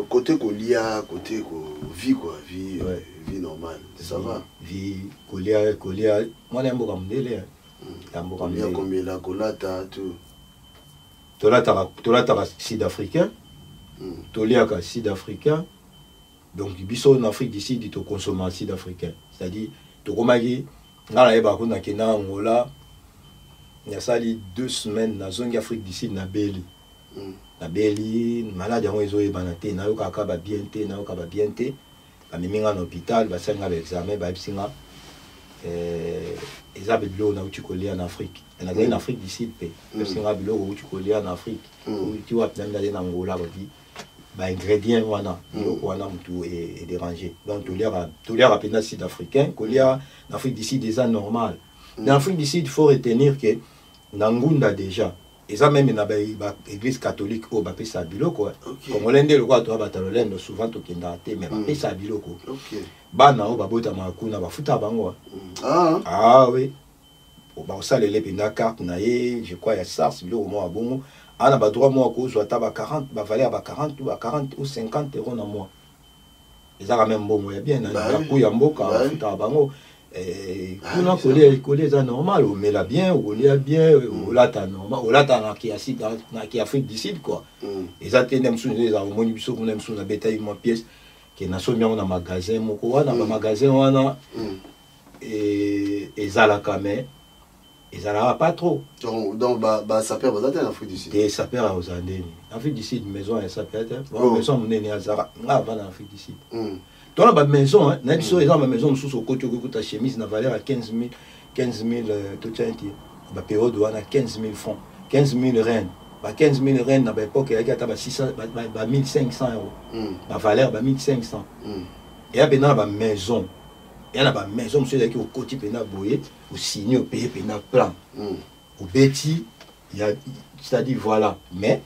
côté kolia côté ko vie quoi vie vie normale ça va vie kolia moi na mboka mdele mboka mdele comme la kolata tout tolata sud-africain toliaka sud-africain donc biso en Afrique du Sud to consommer sud-africain c'est-à-dire to komaki ngala yeba ko na kena Angola ya sali 2 semaines na zone Afrique du Sud na Beli malade yango ezoyeba na te na yo kaka ba bien te ba miminga na hôpital ba sanga ba examen ba bisinga ezaba bilo na utikolia na Afrique na en Afrique du Sud pe bisinga bilo utikolia na Afrique tu vois na Angola ba di ba ingrédients wana wana mutu est dérangé donc tolère à peine sud-africain kolia en Afrique du Sud déjà normal dans Afrique du Sud il faut retenir que Nangunda déjà et ça même na ba église catholique au ba pesa biloko comme l'ende le quoi to ba talolendo souvent to kenda te mais ba pesa biloko bana o ba bota makuna ba futa bango oui o ba salele penda carte na ye je crois ya SARS biloko mo abongo ana ba droit mo ko zo ta ba 40 ba valeur ba 40 ou 50 euros na mois les ara même bon ya bien na ku ya mboka futa bango kuna coller ça normal on met la bien on lia bien on lata normal on lata na ki Afrique du Sud quoi et ça tenem sous les harmonies biso on aime sous na bétail moi pièce qui na so bien on a magasin moko wana ba magasin wana et ezala kamé ezala pas trop donc ba saper bazate en Afrique du Sud et saper aux Andes en Afrique du Sud maison et saper maison monene azara ngava en Afrique du Sud dans la maison, hein, dans ma maison, sous au côté de ta chemise, n'a valeur à 15 000, tout ça, la période où on a 15 000 francs, 15 000 rennes. 15 000 rennes, à l'époque, il y a 1500 euros. La valeur, 1500. Et il y a une maison. Il y a une maison, monsieur, qui est au côté de la boyette, au signé, au pays, au plan. Au bêtis, c'est-à-dire, voilà. Mais,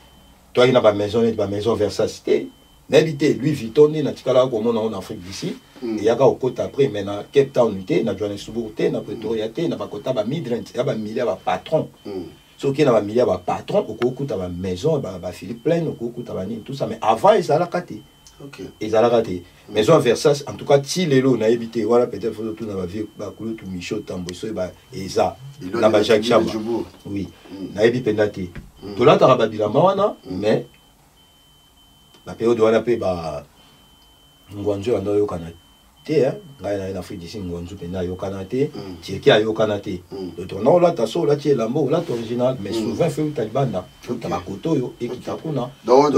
toi, il y a une maison Versacité. N'habité Louis Vuitton na tikala ko mona en Afrique d'ici et yaka au côté après mais na Cape Town na Johannesburg na Pretoria na bakota ba migrant ya ba milliard ba patron so qui na ba milliard ba patron au kokuta ba maison ba Philippe Plein au kokuta ba ni tout ça mais avant ils allaient rater ils allaient rater maison Versace en tout cas ti lelo na habité voilà peut-être faut tout na ba vie ba kulo tout Michaud Tamboso ba eza na ba Jacques Chamba oui na habité pendate to la ta ba bilamba wana mais la période où on a payé ngwanzo ando yo kanate ngai na Afrique d'ici ngwanzo pena yo kanate tieki ayo kanate de tourner là ta so là tie lambo là original mais souvent fait taliban là tout tabakoto yo et kitakuna donc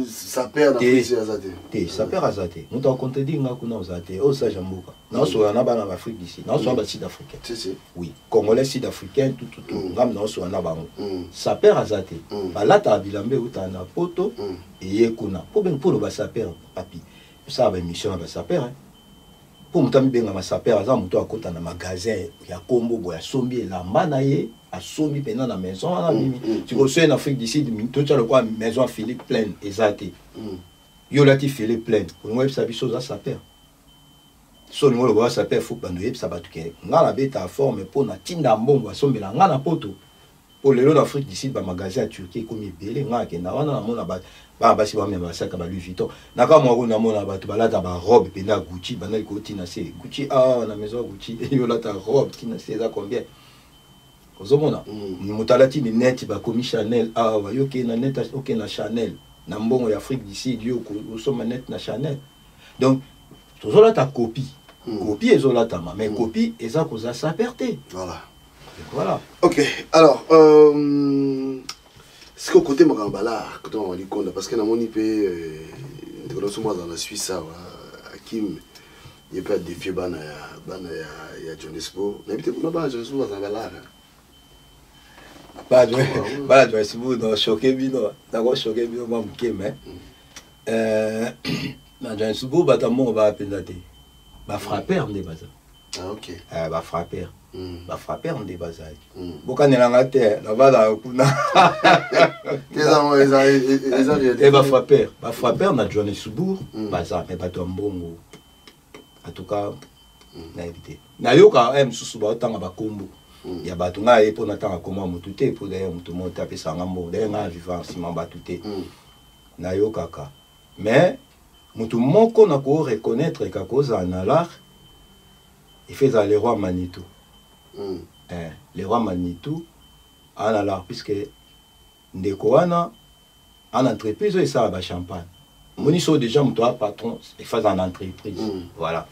ça perd d'Afrique azate ça perd azate nous t'en compte dit ngakuna azate o sa jambuka na so na bana ba Afrique d'ici na so ba sud-africain oui congolais sud-africain tout ngam na so na bango ça perd azate ba là ta bilambe utana poto et kuna pour ben pour le saper papi ça va mission va saper pour mutambi benga ma saper aza muto akota na magasin ya kombo boya sombi la manaye a sombi pena na maison na mimi tu reçois en Afrique d'ici to tcha le quoi maison Philippe Plein ezate yo lati Philippe Plein pour moi ça biso za saper so ni ngolo boya saper faut bando yeb sabatu ke ngala beta forme pour na tinda mbongo sombi la ngana poto pour les lots d'Afrique d'ici ba magasin Turquie comme belé ngaka na wana na mona ba basi ba mema saka ba Louis Vuitton na ka mo na mona ba to balata ba robe pena Gucci bana ko tina se Gucci na maison Gucci yo la ta robe tina se za combien ozomona mutalati ni net ba komi Chanel awa yo ke na net ok na Chanel na mbongo ya Afrique du Sud yo osoma net na Chanel donc tozola ta copie copie ezola ta mais copie eza koza sa perte voilà ok alors ce que côté makambala côté on compte parce que na moni pe dans la Suisse Hakim il peut défier bana ya Johannesburg n'habite pour là Johannesburg dans la Bah, Johannesburg dans choqué bino d'accord choqué bino moi mkeme na Johannesburg batamon va appeler ba frapper ndé baza ah ok ba frapper ba frapper ndé baza bokanelanga te na bala kuna ba frapper na Johannesburg baza mais bato mbongo en tout cas na éviter na yoka msusu ba otanga ba kombo ya bato nga ye pona tanga koma mutu te po d'ailleurs mutu monta pesa ngambo d'ailleurs nga vivant sima bato te na yoka ka mais mutu moko na ko reconnaître ka koza na l'art il fait le roi Manitou le roi Manitou ana l'art puisque ndeko wana en entreprise et ça ba champagne moni so déjà mutu a patron il fait en entreprise voilà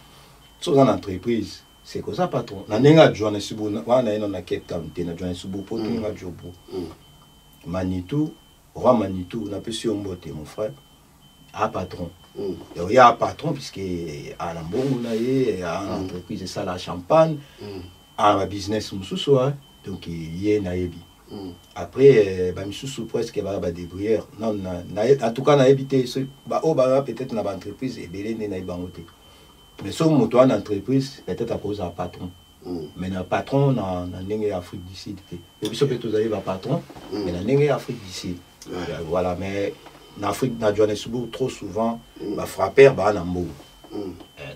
so en entreprise c'est comme ça patron na nenga Johannesburg wana ino na Cape Town te na Johannesburg po tunga jobo Manitou roi Manitou na pesi ombote mon frère a patron il y a un patron puisque à la bonne à l'entreprise ça la champagne à un business mususu donc il y a naebi après ba mususu presque ba débrouillère non en tout cas na habité ba o ba peut-être na entreprise et belé na bangote mais son moto en entreprise peut-être à cause d'un patron mais un patron na ndenge Afrique du Sud et puis peut tous aller ba patron mais na ndenge Afrique du Sud voilà mais en Afrique na Johannesburg trop souvent ba frapper ba na mbongo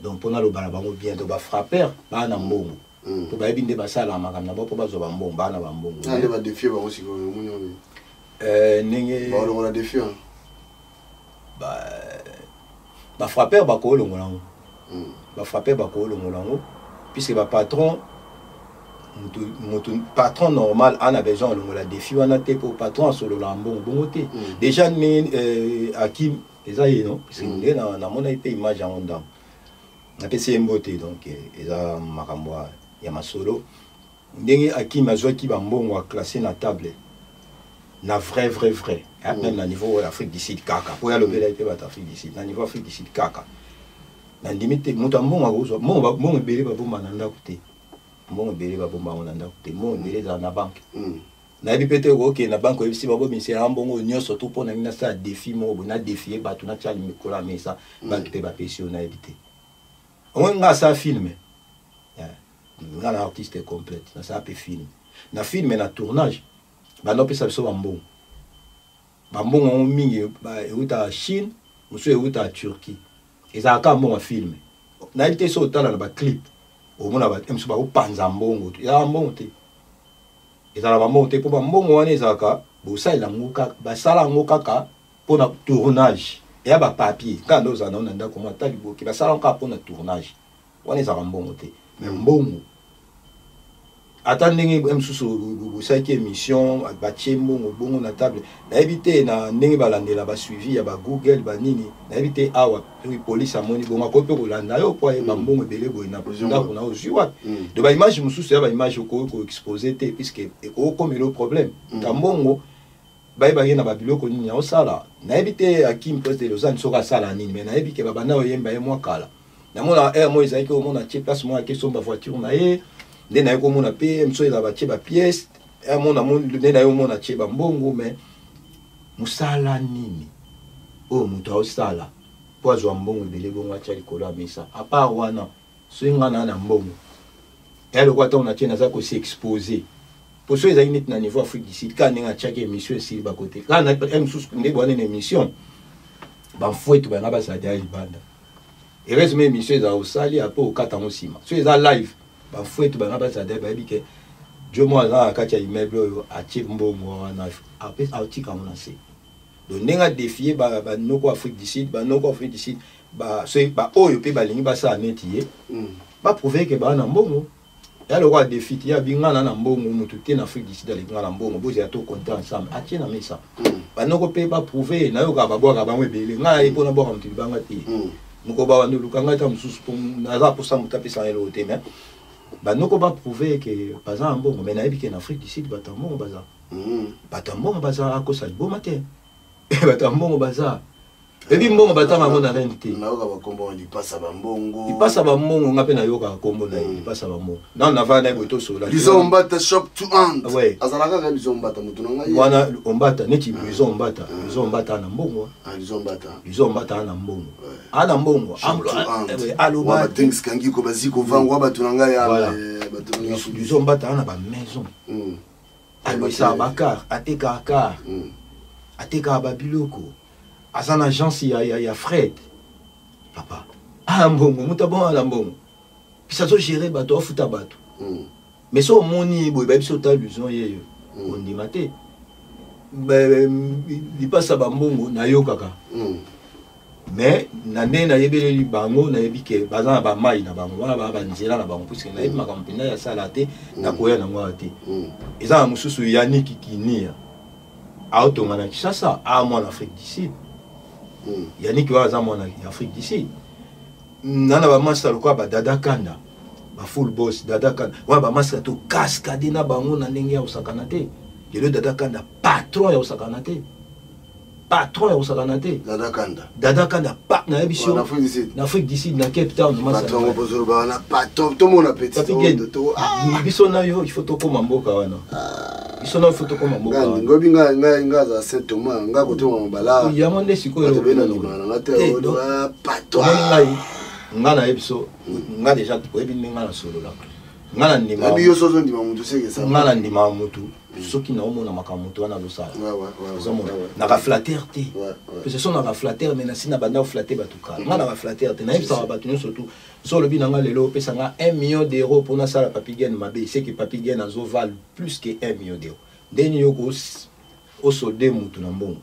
donc pona lo bala bango bien to ba frapper ba na mbongo to ba binde ba sala makam na bo po ba zo ba mbongo ba na ba mbongo ale ba défier ba aussi ko munyo ndenge ba lo na défier ba frapper ba ko lo ngolango ba frapper ba ko lo ngolango puisque ba patron patron normal en a besoin de la défi on a été pour patron sur le lambon bon côté déjà Hakim les aïe non parce que na mon IP image en ondam na PC mboté donc eza makambo ya masolo ndenge Hakim azwa ki ba mbongo a classé na table na vrai même na niveau Afrique du Sud kaka pour ya le bela IP ba Afrique du Sud na niveau Afrique du Sud kaka na limite mutambo ngozwa mon belé ba bomba na ndakuté mon belé ba bomba on anda te mon belé za na banque na bi pété ko ke na banque ebisi ba bo misera mbongo nyoso to pona na sa défi mo bo na défier ba tu na tchali mikola mesa banque te ba pesio na ebité on nga sa filmer nga na artiste complète na sa pe film na film na tournage ba no pesa biso ba mbongo on mingi ba euta Chine muso euta Turquie eza ka mbongo film na ebité so tala na ba clip omona ba emso ba opanza mbongo ya mbongo te ezala ba mbongo te po ba mbongo wana ezaka bosala ngoka basala ngoka ka pona tournage ya ba papier quand oza na onda ko mata liboki basala ngoka pona tournage wana ezala mbongo te mais mbongo attendez emsusu bosaki émission ba mbongo bongo na table na éviter na ndenge balandela ba suivi ya ba Google ba nini na éviter awa police amoni bongo ko pe kolanda yo po ba mbongo belé boy na président kuna oziwa de ba image mususu ya ba image ko exposer te puisque ko comme le problème ta mbongo ba na ba biloko nini ya osala na éviter Hakim poste de Lausanne soka sala nini mais na éviter ba bana oyemba ye mwa kala na mona moi ezaki ko mona tie place moi question ba voiture na ye ndena yako mona pe mso ila ba tie ba pièce mona ndena yo mona tie ba mbongo mais musala nini o muto osala pozo wa mbongo belé bongo atia likolo mesa à part wana swinga na mbongo elle quoi ton atia na za ko s'exposer pour ceux qui sont na niveau Afrique du Sud quand nga chaque émission ici ba côté quand na msusu ndé bonne émission ba fouet ba na ba sa dia ibanda et reste mes émissions za osali apo okata ngosima so eza live ba fouet ba na ba sa dia ba bike Dieu moi za akatia immeuble atie mbongo na apes autika mona se donc nenga défier ba noko Afrique du Sud ba noko Afrique du Sud ba so ba oyo pe ba lingi ba sa netier ba prouver que ba na mbongo ya le roi défi ya bingana na mbongo mutu te na Afrique du Sud les ngana mbongo boze ya to compter ensemble atie na mesa banoko pe ba prouver na yo ka ba boka ba mwebele ngana ipona boka mutu banga te moko ba wandu lukanga ta mususu na za pour ça mutape sans le hotel mais banoko ba prouver que par exemple mbongo mais na yebi que na Afrique du Sud batambo baza batambo baza akosa liboma te batambo baza ebi mbongo batama mona rente na yoka ba kombo di passa ba mbongo ngape na yoka kombo na di passa ba mbongo na vana boto sola Lizombata shop to hand ouais azalaka ka Lizombata mutu nanga wana ombata neti Lizombata na mbongo Lizombata na mbongo ana mbongo alo ba things kangi ko baziko vangwa batu nanga ya Lizombata na ba maison alo sa bakar ateka car ateka ba biloko à une agence, il y a Fred. Papa. Ah, bon, muta bon à la bon. Puis ça se gère, bateau, fouta bateau. Mais ça, mon niveau, il y a l'illusion, on dit maté. Il passe à Bambongo, na yo kaka. Mais, nane na yebe li bango, na yebi ke, bazan ba mai na bango, wana ba nzela na bango, puisque na yebi makampina ya salate, na koya na mwa te. Eza na mususu Yannick Kinia. Auto ngana Kishasa, à moi en Afrique du Sud. Yannick wa en Afrique du Sud. Nana ba master quoi ba Dada Kanda. Ba full boss Dada Kanda. Wa ba master to cascade na bango na ndenge ya Osakana te. Le Dada Kanda patron ya Osakana te. Patron ya Osakana te. Dada Kanda pa na émission. Na Afrique du Sud na Cape Town master. Patron opozolo ba na patron to mon appétit. Biso na yo il faut to koma mboka wana. Biso na faut to koma mboka. Ngobi nga za Saint Thomas nga ko to mbala. Ya monde siko yo. Patron ngai nga na ebiso nga déjà ko ebi nga na solo la. Nga na ndima. Abi yo sozo ndima mutu seke sa. Nga na ndima mutu. Soki na omona makamutu wana losala. Na ka flatter te. Parce que son na ka flatter mais na sina banda flatter batuka. Nga na ka flatter te na ebisa batu surtout sur le binanga lelo pesa nga 1 million d'euros pour na sala Papigen mabe c'est que Papigen azo val plus que 1 million d'euros. Deni yoko o solde mutu na mbongo.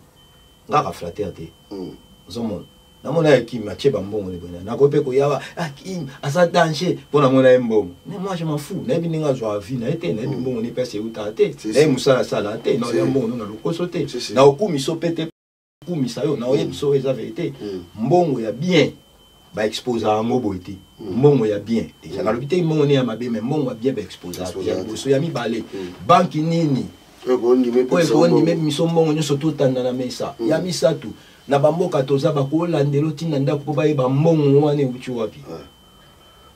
Nga ka flatter te. Zomon. Na mona ya Kim ache ba mbongo le bona. Na kope ko yawa Kim asa danger pour na mona mbongo. Mais moi je m'en fous. Na bininga zo vie na ete na mbongo ni pesa uta te. Na musala sala te. Na ya mbongo na lokoso te. Na okumi so pete okumi sayo na oye so eza vérité. Mbongo ya bien ba expose à ngobo ete. Mbongo ya bien. Déjà na lobité mbongo ni ya mabe mais mbongo ya bien ba expose à bien. So ya mi balé. Banki nini? Ko ni me miso mbongo nyo so tout tanda na mesa. Ya misatu. Na bamboka toza bakolandelo tina ndako po baye bambongo wane uchi wapi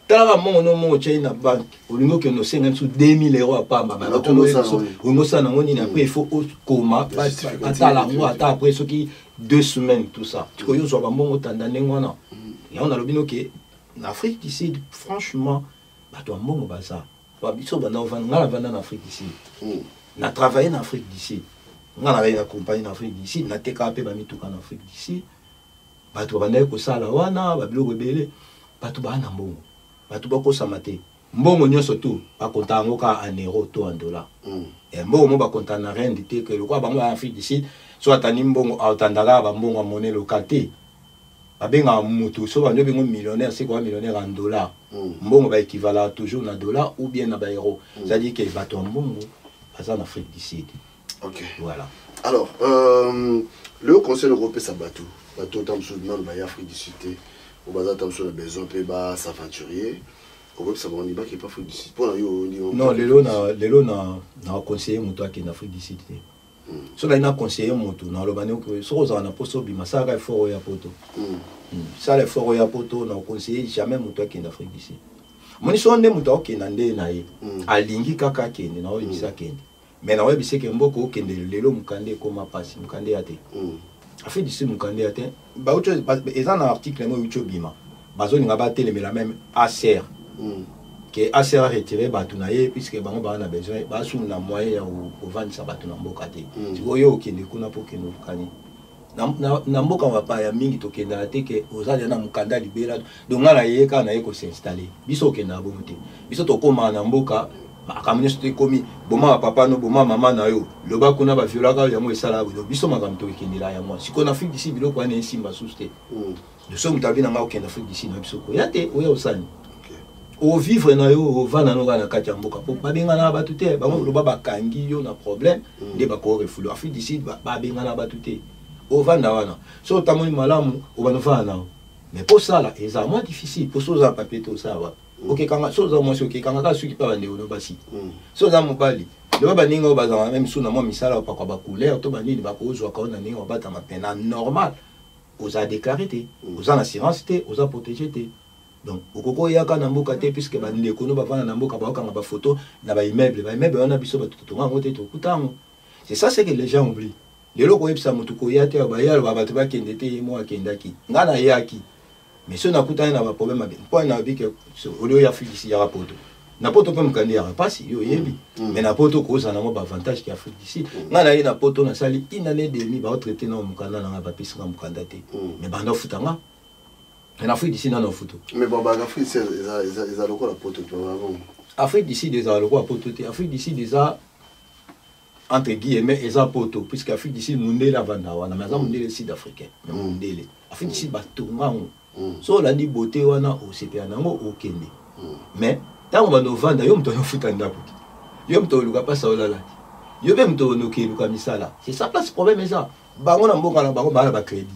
tala bambongo no mo china bank olingo ke no senga nsu 2000 euros apamba ba tono so olingo sana ngoni na après il faut koma atala ngo ata après ce qui 2 semaines tout ça tu koyo so bambongo tanda ngwana ya on a lobino ke en Afrique du Sud franchement ba to mbongo baza ba biso bana ovanga vanda en Afrique du Sud na travailler en Afrique du Sud. On a une compagnie en Afrique du Sud, on a TKP en Afrique du Sud. Batu banaye ko sala wana, babilo rebele, batu bana mbongo. Batu bako samate. Mbongo nyonso tu, ba konta ngo ka en euro to en dollar. Et mbongo ba konta na rien de que le quoi bango en Afrique du Sud, soit tani mbongo autandaka ba mbongo monnaie locale te. Ba benga mutu, so ba nyo bengo millionnaire, c'est quoi millionnaire en dollars. Mbongo ba équivalent toujours na dollar ou bien na ba euro. C'est-à-dire que batu mbongo en Afrique du Sud. Ok. Voilà. Alors, le Conseil européen s'abattu. Bateau Tamsou dans l'Afrique du Sud. Au bazar Tamsou a besoin de s'aventurier. Au web, ça va en Iba qui n'est pas Afrique du Sud. Non, les lots n'a conseillé mon toit qui est en Afrique du Sud. So là, il a conseillé mon tour. Dans le bagnole, so on a posé au bima, ça a fort au poto. Ça a fort au poto, n'a conseillé jamais mon toit qui est en Afrique du Sud. Mon histoire de mon toit qui est en Ndé, à Lingi Kaka qui est en Ibisa Kendi. Mais na webi seke mboko okende lelo mukande koma pasi mukande ate afi disi mukande ate ba autre eza na article mo ucho bima bazoni nga ba telemela même ACR que ACR retiré batu na ye puisque bango ba na besoin ba sou na moyen ya o vendre batu na mboka te oyo okende kuna po keno kani na mboka wa pa ya mingi to kenda ate ke ozali na mukanda libera donc ngala ye ka na ye ko s'installer biso kenda bo mute biso to koma na mboka makambo nyonso ekomi boma papa no boma mama na yo loba kuna ba violaka yango esala bo biso makambo to ekendela yango siko na Afrique du Sud biloko wana esimba suste de so mutabi na ngao kenda Afrique du Sud na biso ko yate oya osani au vivre na yo au vana no kana kati mboka po babenga na batu te bango loba bakangi yo na problème nde bako refulu Afrique du Sud babenga na batu te au vana wana so tamoni malamu au banova na mais pour ça là c'est moins difficile pour ça papier tout ça va OK quand ça moi OK quand ka suki pa bande no basi so za mobali le ba ninga ba même sous na moi misala pa kwa ba couleur to ba nini ba ko zo ka na ninga ba ta mapena normal aux a déclaré té aux en assurance té aux a protégé té donc okoko yaka na mboka te puisque ba ndeko no ba vana na mboka ba kanga ba photo na ba immeuble on a biso ba tutu nga ngote to kutango c'est ça c'est que les gens oublient les loko yebisa mutu ko yate ba yalo ba batu ba kende te mo akendaki nga na yaki mais si on a coupé un problème avec point na bi que au lieu ya Afrique ya poto na poto pe mkandi ya pasi yo yebi mais na poto ko ça na mo avantage qui Afrique d'ici nga na na poto na sali une année demi ba traiter na mukanda na ba pisa na mukanda te mais banda futanga en Afrique d'ici na no futo mais bon ba Afrique c'est ils le quoi la poto tu vois Afrique d'ici des le quoi poto te Afrique d'ici déjà entre guillemets eza poto puisque Afrique d'ici mundela vanda wana mais ça mundele sud africain mundele Afrique d'ici ba tonga so la ni beauté wana au CPA nango au Kenya mais tant on va vendre yo mto futa ndapo yo mto luka pasa olala yo be mto no ke luka misala c'est ça place problème ça bango na mboka na bango ba crédit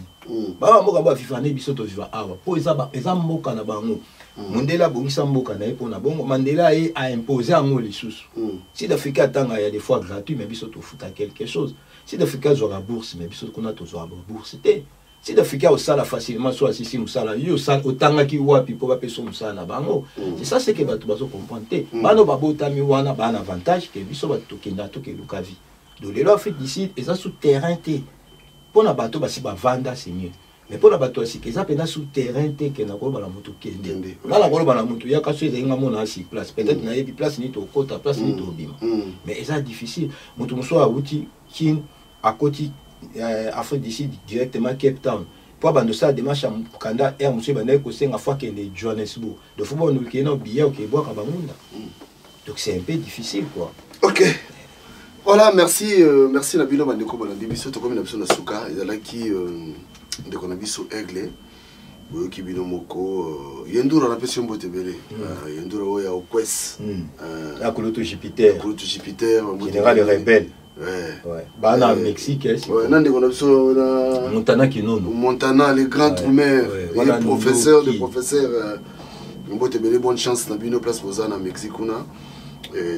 ba mboka ba fifane biso to viva awa po eza mboka na bango Mandela bongisa mboka na epo na bongo Mandela a imposé à moi les sous si d'Afrique tanga ya des fois gratuit mais biso to futa quelque chose si d'Afrique zo la bourse mais biso ko na to zo la bourse c'était si d'Afrique au sala facilement soit si musala yo sala otanga ki wapi po ba peso musala bango c'est ça c'est que batu bazo comprendre bano babota mi wana ba un avantage que biso batu kenda to ke lukavi do lelo Afrique d'ici et ça souterrain té pour na bato basi ba vanda c'est mieux mais pour na bato aussi que ça pena souterrain té que na ko ba la moto kende na la ko ba la moto ya ka so eza mona si place peut-être na yebi place ni to kota place ni to bima mais ça difficile moto muso a wuti kin à côté Afrique d'ici directement Cape Town pour abandonner ça démarche à Kanda et monsieur Bandai ko senga fois qu'il est Johannesburg de football nous qui est non billet au Québec à Bamunda donc c'est un peu difficile quoi. OK voilà merci merci Nabilo Bandeko Bolandi biso to comme na biso na suka ezala ki de kona biso aigle boyo ki bino moko yendura na pesi mbote bele yendura oya okwes la Kulutu Jupiter général rebelle ouais bana Mexique ouais nande kona biso na Montana Kinono Montana les grands Trumer les professeurs de professeurs mbote bele bonne chance na bino place bozana Mexique na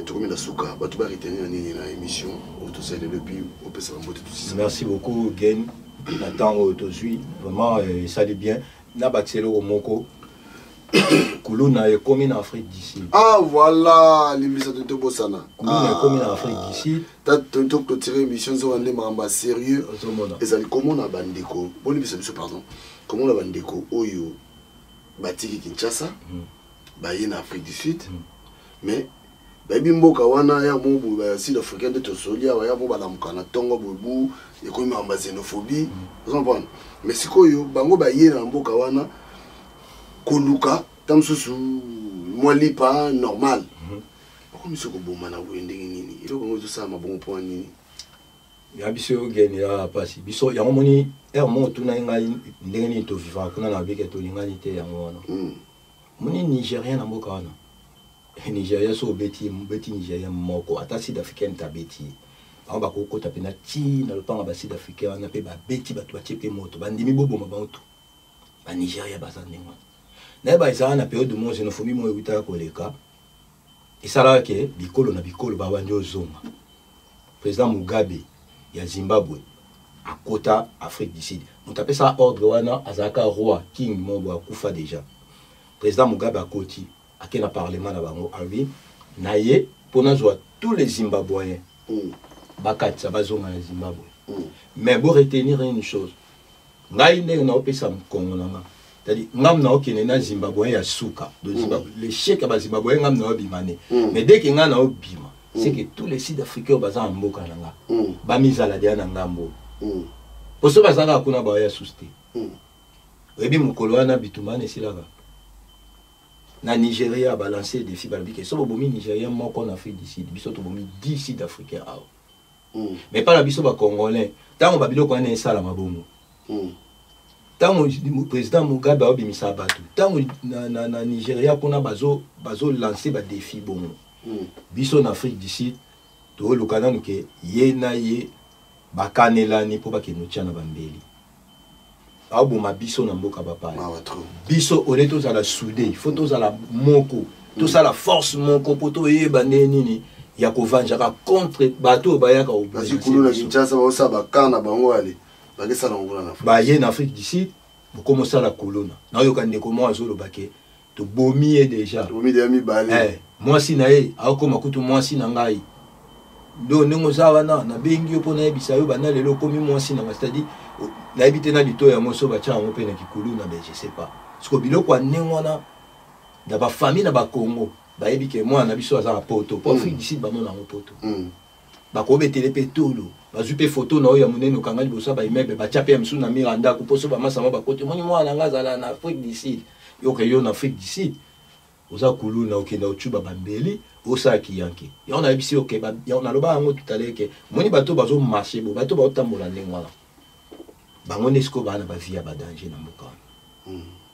tout comme la souka batu ba retenir nini na émission auto c'est depuis au pesa mbote tout. Merci beaucoup Gen Nathan Autosui vraiment ça allait bien na baxelo moko Kuluna est comme en Afrique d'ici. Ah voilà l'émission de Tobosana. Kuluna est comme en Afrique d'ici. T'as tout clôturé l'émission sur un mamba sérieux. Et ça comment on a bandeko. Bon l'émission pardon. Comment on a bandeko Oyo Batiki Kinshasa. Baye en Afrique du Sud. Mais baby mboka wana ya mobu ba sud africain de tosolia ya moba la mukana tongo bobu et comme mamba xénophobie. Vous comprenez? Mais sikoyo bango baye na mboka wana koluka tamsusu mwali pas normal comme ce que bon mana wende nini il faut que ça ma bon point nini ya biso geni ya pasi biso ya moni mo tuna ngai ndenge to vivant kuna na bike to lingani te ya mona moni Nigérien na mboka wana Nigeria so beti Nigeria moko ata sud africain ta beti ba ko kota pena ti na lopanga ba sud africain na pe ba beti ba to chepe moto bandimi bobo mabantu ba Nigeria bazandenga na ba isa na période de mon xénophobie mo evita ko leka isala ke bikolo na bikolo ba wanje ozonga président Mugabe ya Zimbabwe akota Afrique du Sud mutape sa ordre wana azaka roi king mobo akufa déjà président Mugabe akoti akena parlement na bango albi naye pona zo tous les Zimbabwéens bakati bazonga na Zimbabwe mais bo retenir une chose ngai ndenge na opesa mkongo nanga c'est-à-dire ngam na okene na Zimbabwe ya suka de Zimbabwe les chèques ba Zimbabwe ngam na obimane mais dès que ngana obima c'est que tous les Sud-Africains baza mboka nanga ba mizala dia na ngambo poso bazanga kuna ba ya suste ebi mukolo wana bitumane silaka na Nigeria ba lancer défi ba bike so bomi Nigérien moko na Afrique du Sud biso to bomi 10 Sud-Africains mais pas la biso ba congolais tant ba biloko na sala mabongo Tant le président Mugabe a mis ça bateau. Tant na Nigeria qu'on a bazo lancé des défis bon. Biso en Afrique d'ici, tout le Canada que yé na yé bakanela ni pour pas que nous tienne bambeli. Ah bon ma biso na mboka papa. Biso on est tous à la soudé, faut tous à la moko, tous à la force moko pour tout yé bané nini. Yakova jaka contre bateau bayaka au Basi kulu na Kinshasa ba osa bakana bango ali. Bakesa na ngula na. Ba yé en Afrique d'ici, vous commencez à la colonne. Na yo kande comment azolo baké. To bomi déjà. To bomi de mi balé. Moi si na ye, akoma kutu moi si na ngai. Do nengo zawana na bengi yo pona ebisa yo bana lelo komi moi si na c'est-à-dire na ebité na lito ya moso ba cha ngo pe na kikulu na je sais pas. Parce que biloko nengo na da ba famille na ba Congo. Ba ebike moi na biso za poto. Pour Afrique d'ici ba mona ngo poto. Ba ko betele pe tolo. Ba zupe photo na ya munene kanga libosa ba immeuble ba cha pe msu na Miranda ko poso ba masa ba kote. Moni moi na ngazala na Afrique d'ici. Yo ke yo na Afrique d'ici. Oza kulu na okenda ochuba bambeli osa kiyanke ya on a bisi ok ba ya on a loba ngo tout à l'heure que moni bato bazo marcher bo bato ba otambola ndengwana bango nesko bana ba via ba danger na mboka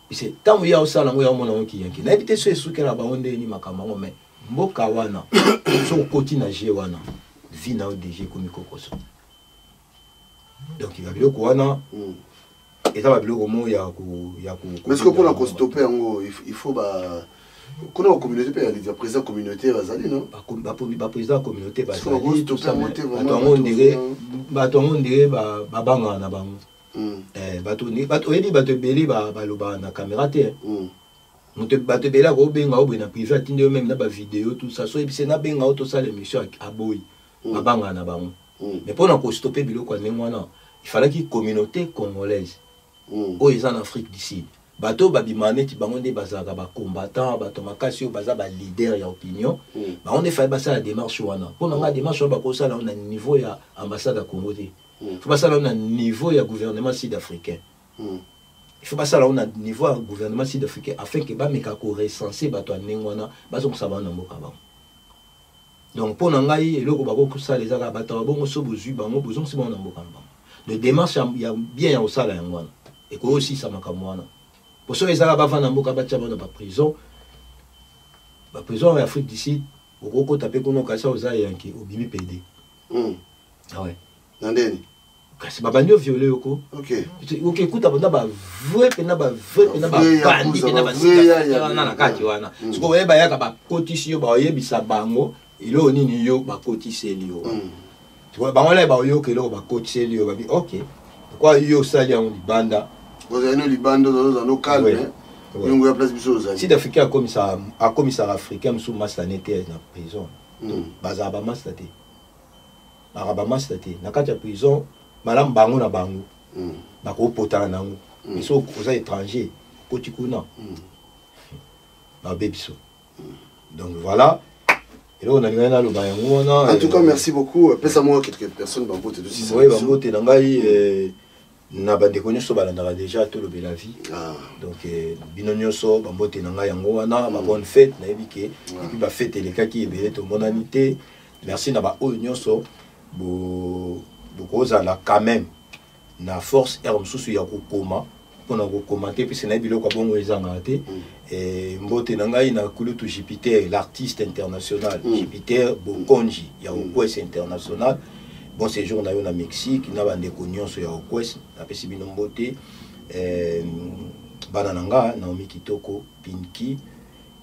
c'est tant ya osala ngo ya mona ngo kiyanke na ebite so esukela ba onde ni makama ngo me mboka wana so koti na je wana vi na ODG komi kokoso donc il va biloko wana et ça va biloko mo ya ko mais est-ce que pour la stopper ngo il faut ba kuna la communauté peut aller président communauté bazali non ba président communauté bazali tout ça bato on dirait ba banga na bango bato edi bato beli ba loba na caméra te bato bela ko benga obe na privé atinde même na ba vidéo tout ça so ebise na benga auto ça l'émission à boy ba banga na bango mais pour na ko stopper biloko ngwana il fallait que communauté congolaise o ils en Afrique d'ici bato babimane ti bango nde bazaka ba combattant bato makasi o baza ba leader ya opinion ba on fait basa la démarche wana pour nga démarche ba ko sala on a niveau ya ambassade à Congo te faut pas sala on a niveau ya gouvernement sud-africain il faut pas sala on a niveau ya gouvernement sud-africain afin que ba meka ko recenser bato anengwana bazo kusaba na mboka ba donc pour ngai eloko ba ko sala les aka bato bongo so bozui bango bozon si bon na mboka ba le démarche ya bien ya osala yangwana et ko aussi ça makamwana. Pour ceux qui ont été en prison, la prison en Afrique d'ici, au Roko tapé qu'on a cassé aux Ayanki, au Bimi PD. Ah ouais. Nandeni. C'est pas bandio violé au co. Ok. Ok, écoute, on a vrai, on a vrai, on a bandi, on a bandi, on a ce qu'on va y a cotisé, on va y a bango, il a ni yo, ba cotisé lio. Tu vois, bango là, ba yo que là, ba cotisé lio, ok. Pourquoi yo ça y a un banda? Vous avez un Libando dans nos calmes. Nous avons place de si l'Africain a commissaire africain sous Mastanete dans la prison. Bazaba Mastate. Araba Mastate. Dans la prison, Madame Bango na Bango. Bako Potana Nango. Ils sont aux étrangers. Kotikuna. Babebiso. Donc voilà. Et là, on a eu le bayango. En tout cas, merci beaucoup. Pèse-moi quelques personnes. Bambote de 6 ans. Oui, Bambote Nangai. Na bande konyoso balandaka déjà to lobe la vie donc binonyoso bambote nanga yango wana ba bonne fête na ebike et puis ba fête elekaki ebele to monanité merci na ba onyoso bo kozala quand même na force er mususu ya kokoma pona ko commenter puis na biloko bongo ezanga te et mbote nanga ina kulutu Jupiter l'artiste international Jupiter Bokonji ya Okwes international. Bon séjour na yo na Mexique na bande konyoso ya Okwes na pesi bino mbote banananga Naomi Kitoko Pinki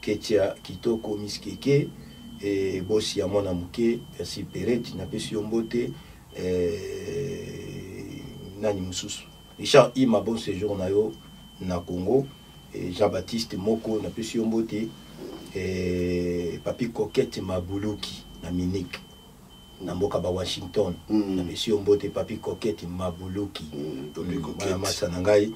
Ketia Kitoko Miskeke et bosi ya mwana muke merci Perret na pesi yo mbote nani mususu Richard Ima bon séjour na yo na Congo et Jean-Baptiste Moko na pesi yo mbote Papi Coquette Mabuluki na Munich na mboka ba Washington na monsieur mbote Papi Coquette Mabuluki na masa nangai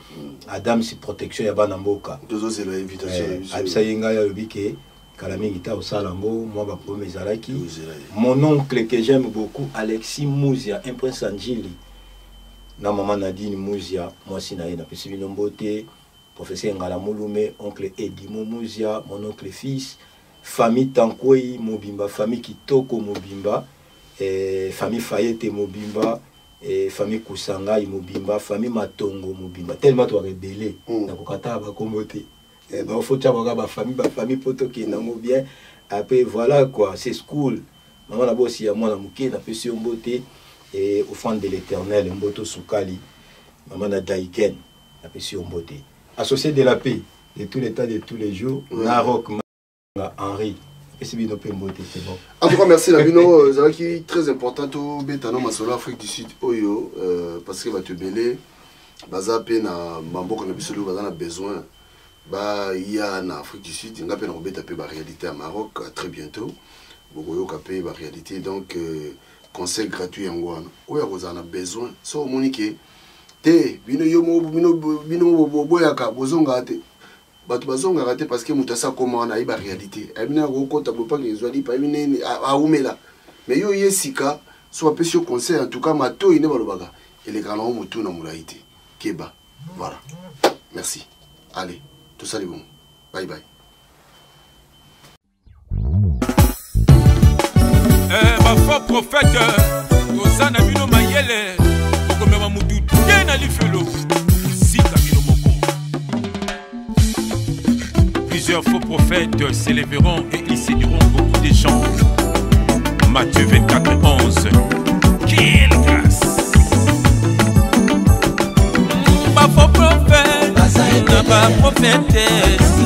Adam si protection ya bana mboka tozo c'est l'invitation abisa yenga ya bike kalami ngita osalango moi ba premier zalaki mon oncle que j'aime beaucoup Alexis Mouzia un prince Angeli na maman Nadine Mouzia moi si na ye na pesi bino mbote professeur Ngala Mulume oncle Edimo Mouzia mon oncle fils famille Tankoi Mobimba famille Kitoko Mobimba famille Fayette Mobimba et famille Kusanga Imobimba, famille Matongo Mobimba, tellement toi rebellé, na kokata ba komote. Et ben faut tchaboga ba famille poto qui n'a bien. Après voilà quoi, c'est school. Maman là aussi à moi na muké na pesi mbote et offrande de l'Éternel mboto soukali. Maman na Daiken na pesi mbote. Associé de la paix de tous les temps de tous les jours, Narok Henri. C'est bon. En tout cas, merci Nabino. C'est très important au Bétano Masolo Afrique du Sud Oyo parce que va te mêler. Baza pena mambo qu'on a besoin. Bah il y a en Afrique du Sud, il y a peine au Bétapé la réalité à Maroc très bientôt. Bogoyo kapé la réalité donc conseil gratuit en Guan. Oya on a besoin. So monique te bino yomo bino boyaka bozonga te. Batu bazonga raté parce que mutasa comment on a la réalité. Abina roko tabopa que zwali pa bine a umela. Mais yo yesika soit pesio conseil en tout cas mato ine balobaga. Et les grands mutu na mulaité. Keba. Voilà. Merci. Allez, tout ça est bon. Bye bye. Ma faux prophète, Osana Bino Mayele, Okomema Mutu, Tena Lifelo, Sika Bino Moko. Plusieurs faux prophètes s'élèveront et ils séduiront beaucoup de gens. Matthieu 24, 11. Quelle grâce! Ma faux prophète, ma prophétesse,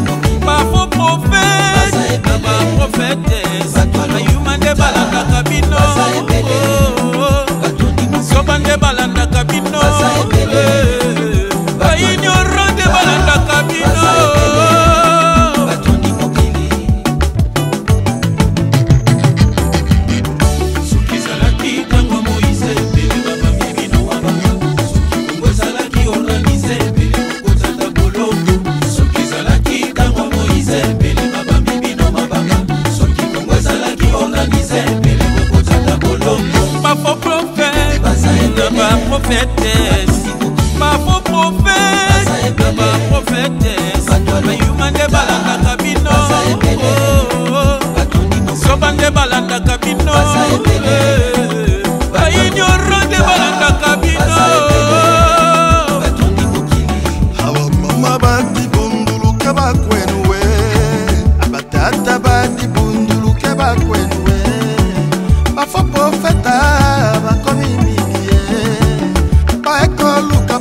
ma faux prophète, ma prophétesse, Ayumande balanda kabino, Sobande balanda kabino, Ayinyorande balanda kabino. Prophétesse, ma faux prophète, ma prophétesse, Ayumande balanda kabino, Sobande balanda kabino, Ayinyorande balanda kabino. Awa mama bandi bundulu keba kwenwe, abatata bandi bundulu keba kwenwe, ma faux prophète, ma commis.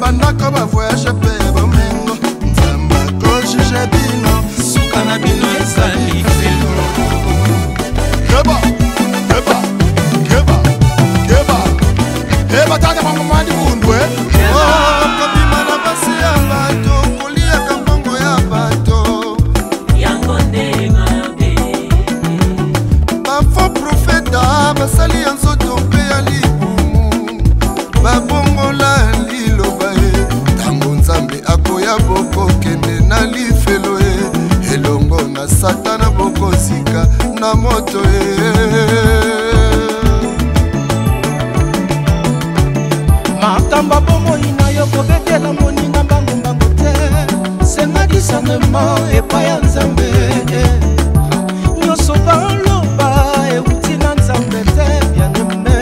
Bandako ba voyage pe bomengo Nzamba ko jije bino Sukana bino esali filo Keba, keba, keba, keba Keba tata mango mandi bundwe Oh, kabima na basi ya bato Kulia kambango ya bato Yango ndema be Bafo profeta Basali ya nzoto mpe ya libumu Babongola akoya boko kende na lifelo elongo na satana boko sika na moto makamba bomo ina yo kobetela moninga mbangu mbangu te senga discernement epai ya nzambe nyonso baloba euti na nzambe te bien-aimé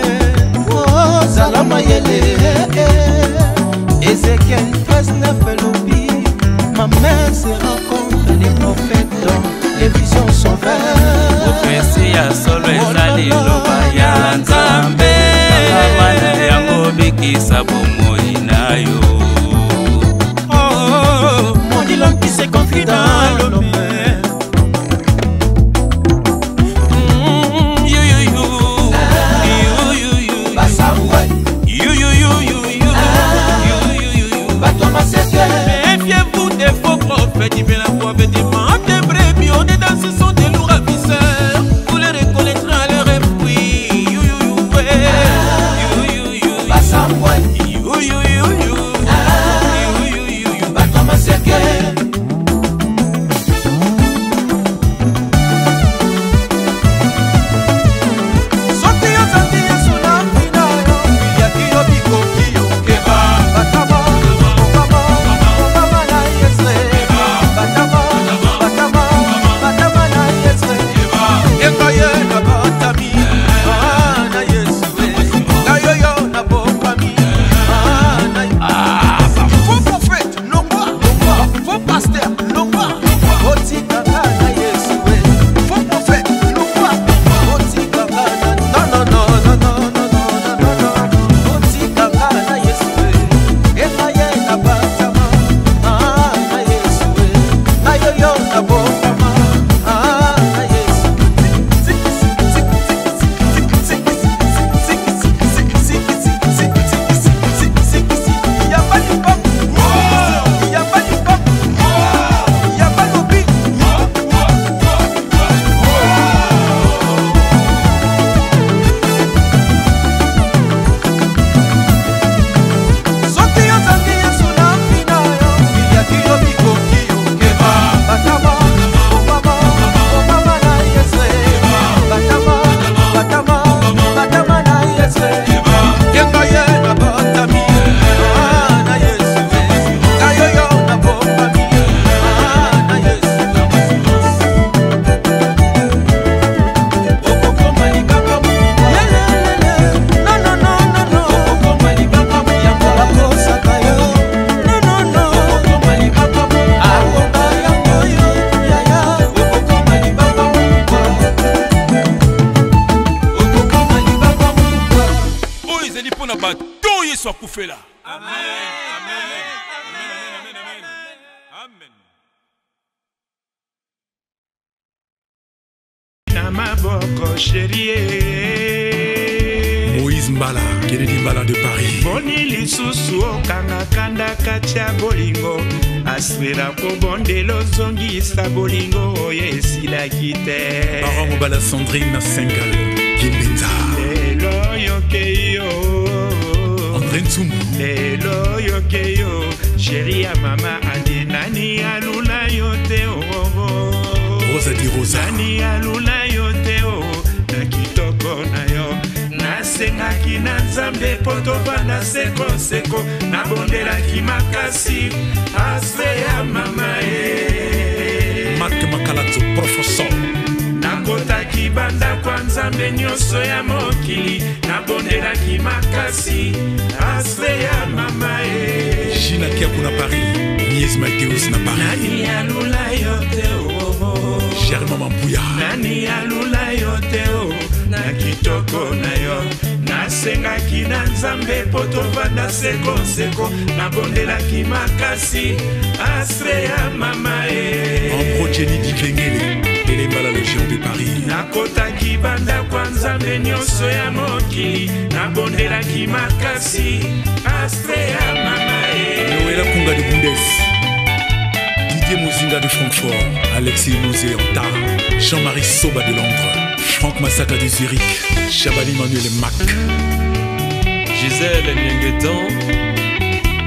zala mayele Ézéchiel 13:9 Elobi, ma main se rencontre les prophètes dont les visions sont vertes. Prophétie ya solo ezali loba ya Nzambe, amana yango bikisa bomoi na yo. Oh, mon dit l'homme qui se confie dans l'homme. Méfiez-vous des faux prophètes, ils viennent la voix vêtements des brebis, on est dans ce sont des lourds ravisseurs. Vous les reconnaîtrez à leur fruit. batoye so akufela. Amen. Maboko chérie Moïse Mbala, Kennedy Mbala de Paris. Boni lisusu okanga kanda katia bolingo aswera kobondelo zongisa bolingo oyo esilaki te. Baron Mbala Sandrine na Sengal Kimbenza. Lelo yokeyo André Ntsumbu. Lelo yokeyo chérie ya mama ande nani alula yote Rosa di Rosa. Nani alula yote na kitoko na yo nasengaki na nzambe po tovanda sekoseko nabondelaki makasi ase ya mama Mark Makalato professeur nakotaki banda kwa nzambe nyonso ya mokili nabondelaki makasi ase ya mama Gina Kiakou na Paris, Nies Mateus na Paris. Nani alula yote Germain Mampuya. Nani alula yote na kitoko na yo nasengaki na nzambe po tovanda sekoseko nabondelaki makasi asre ya mama Ambro Jenny Dikengele Elembala le géant de Paris. nakotaki banda kwa nzambe nyonso ya mokili nabondelaki makasi asre ya mama Noëlla Kunga de Bundes, Didier Mozinga de Francfort, Alexis Nozé Anta, Jean-Marie Soba de Londres, Franck Massaka de Zurich, Chabani Manuel Mac, Gisèle Nyengeton,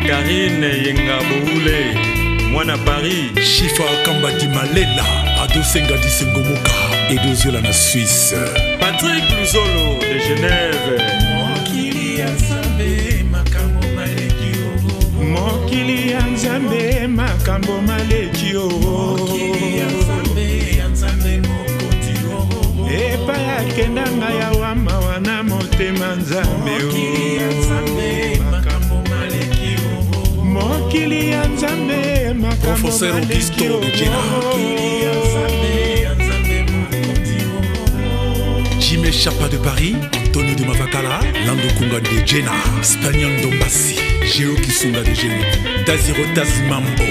Karine Yengaboule, Moana Paris, Chifa Kamba di Malela, Ado Senga di Sengomoka, Edo Zola na Suisse, Patrick Luzolo de Genève, mokili ya nzambe makambo maleki mokili ya nzambe makambo maleki epa yakendanga ya wama wana motema nzambe mokili ya nzambe makambo Professeur Augusto de Jena, Jimé Chapa de Paris, Antonio de Mavakala, Lando Kunga de Jena, Spagnon Dombassi, Géo Kisunga de Géo, Daziro Tazimambo.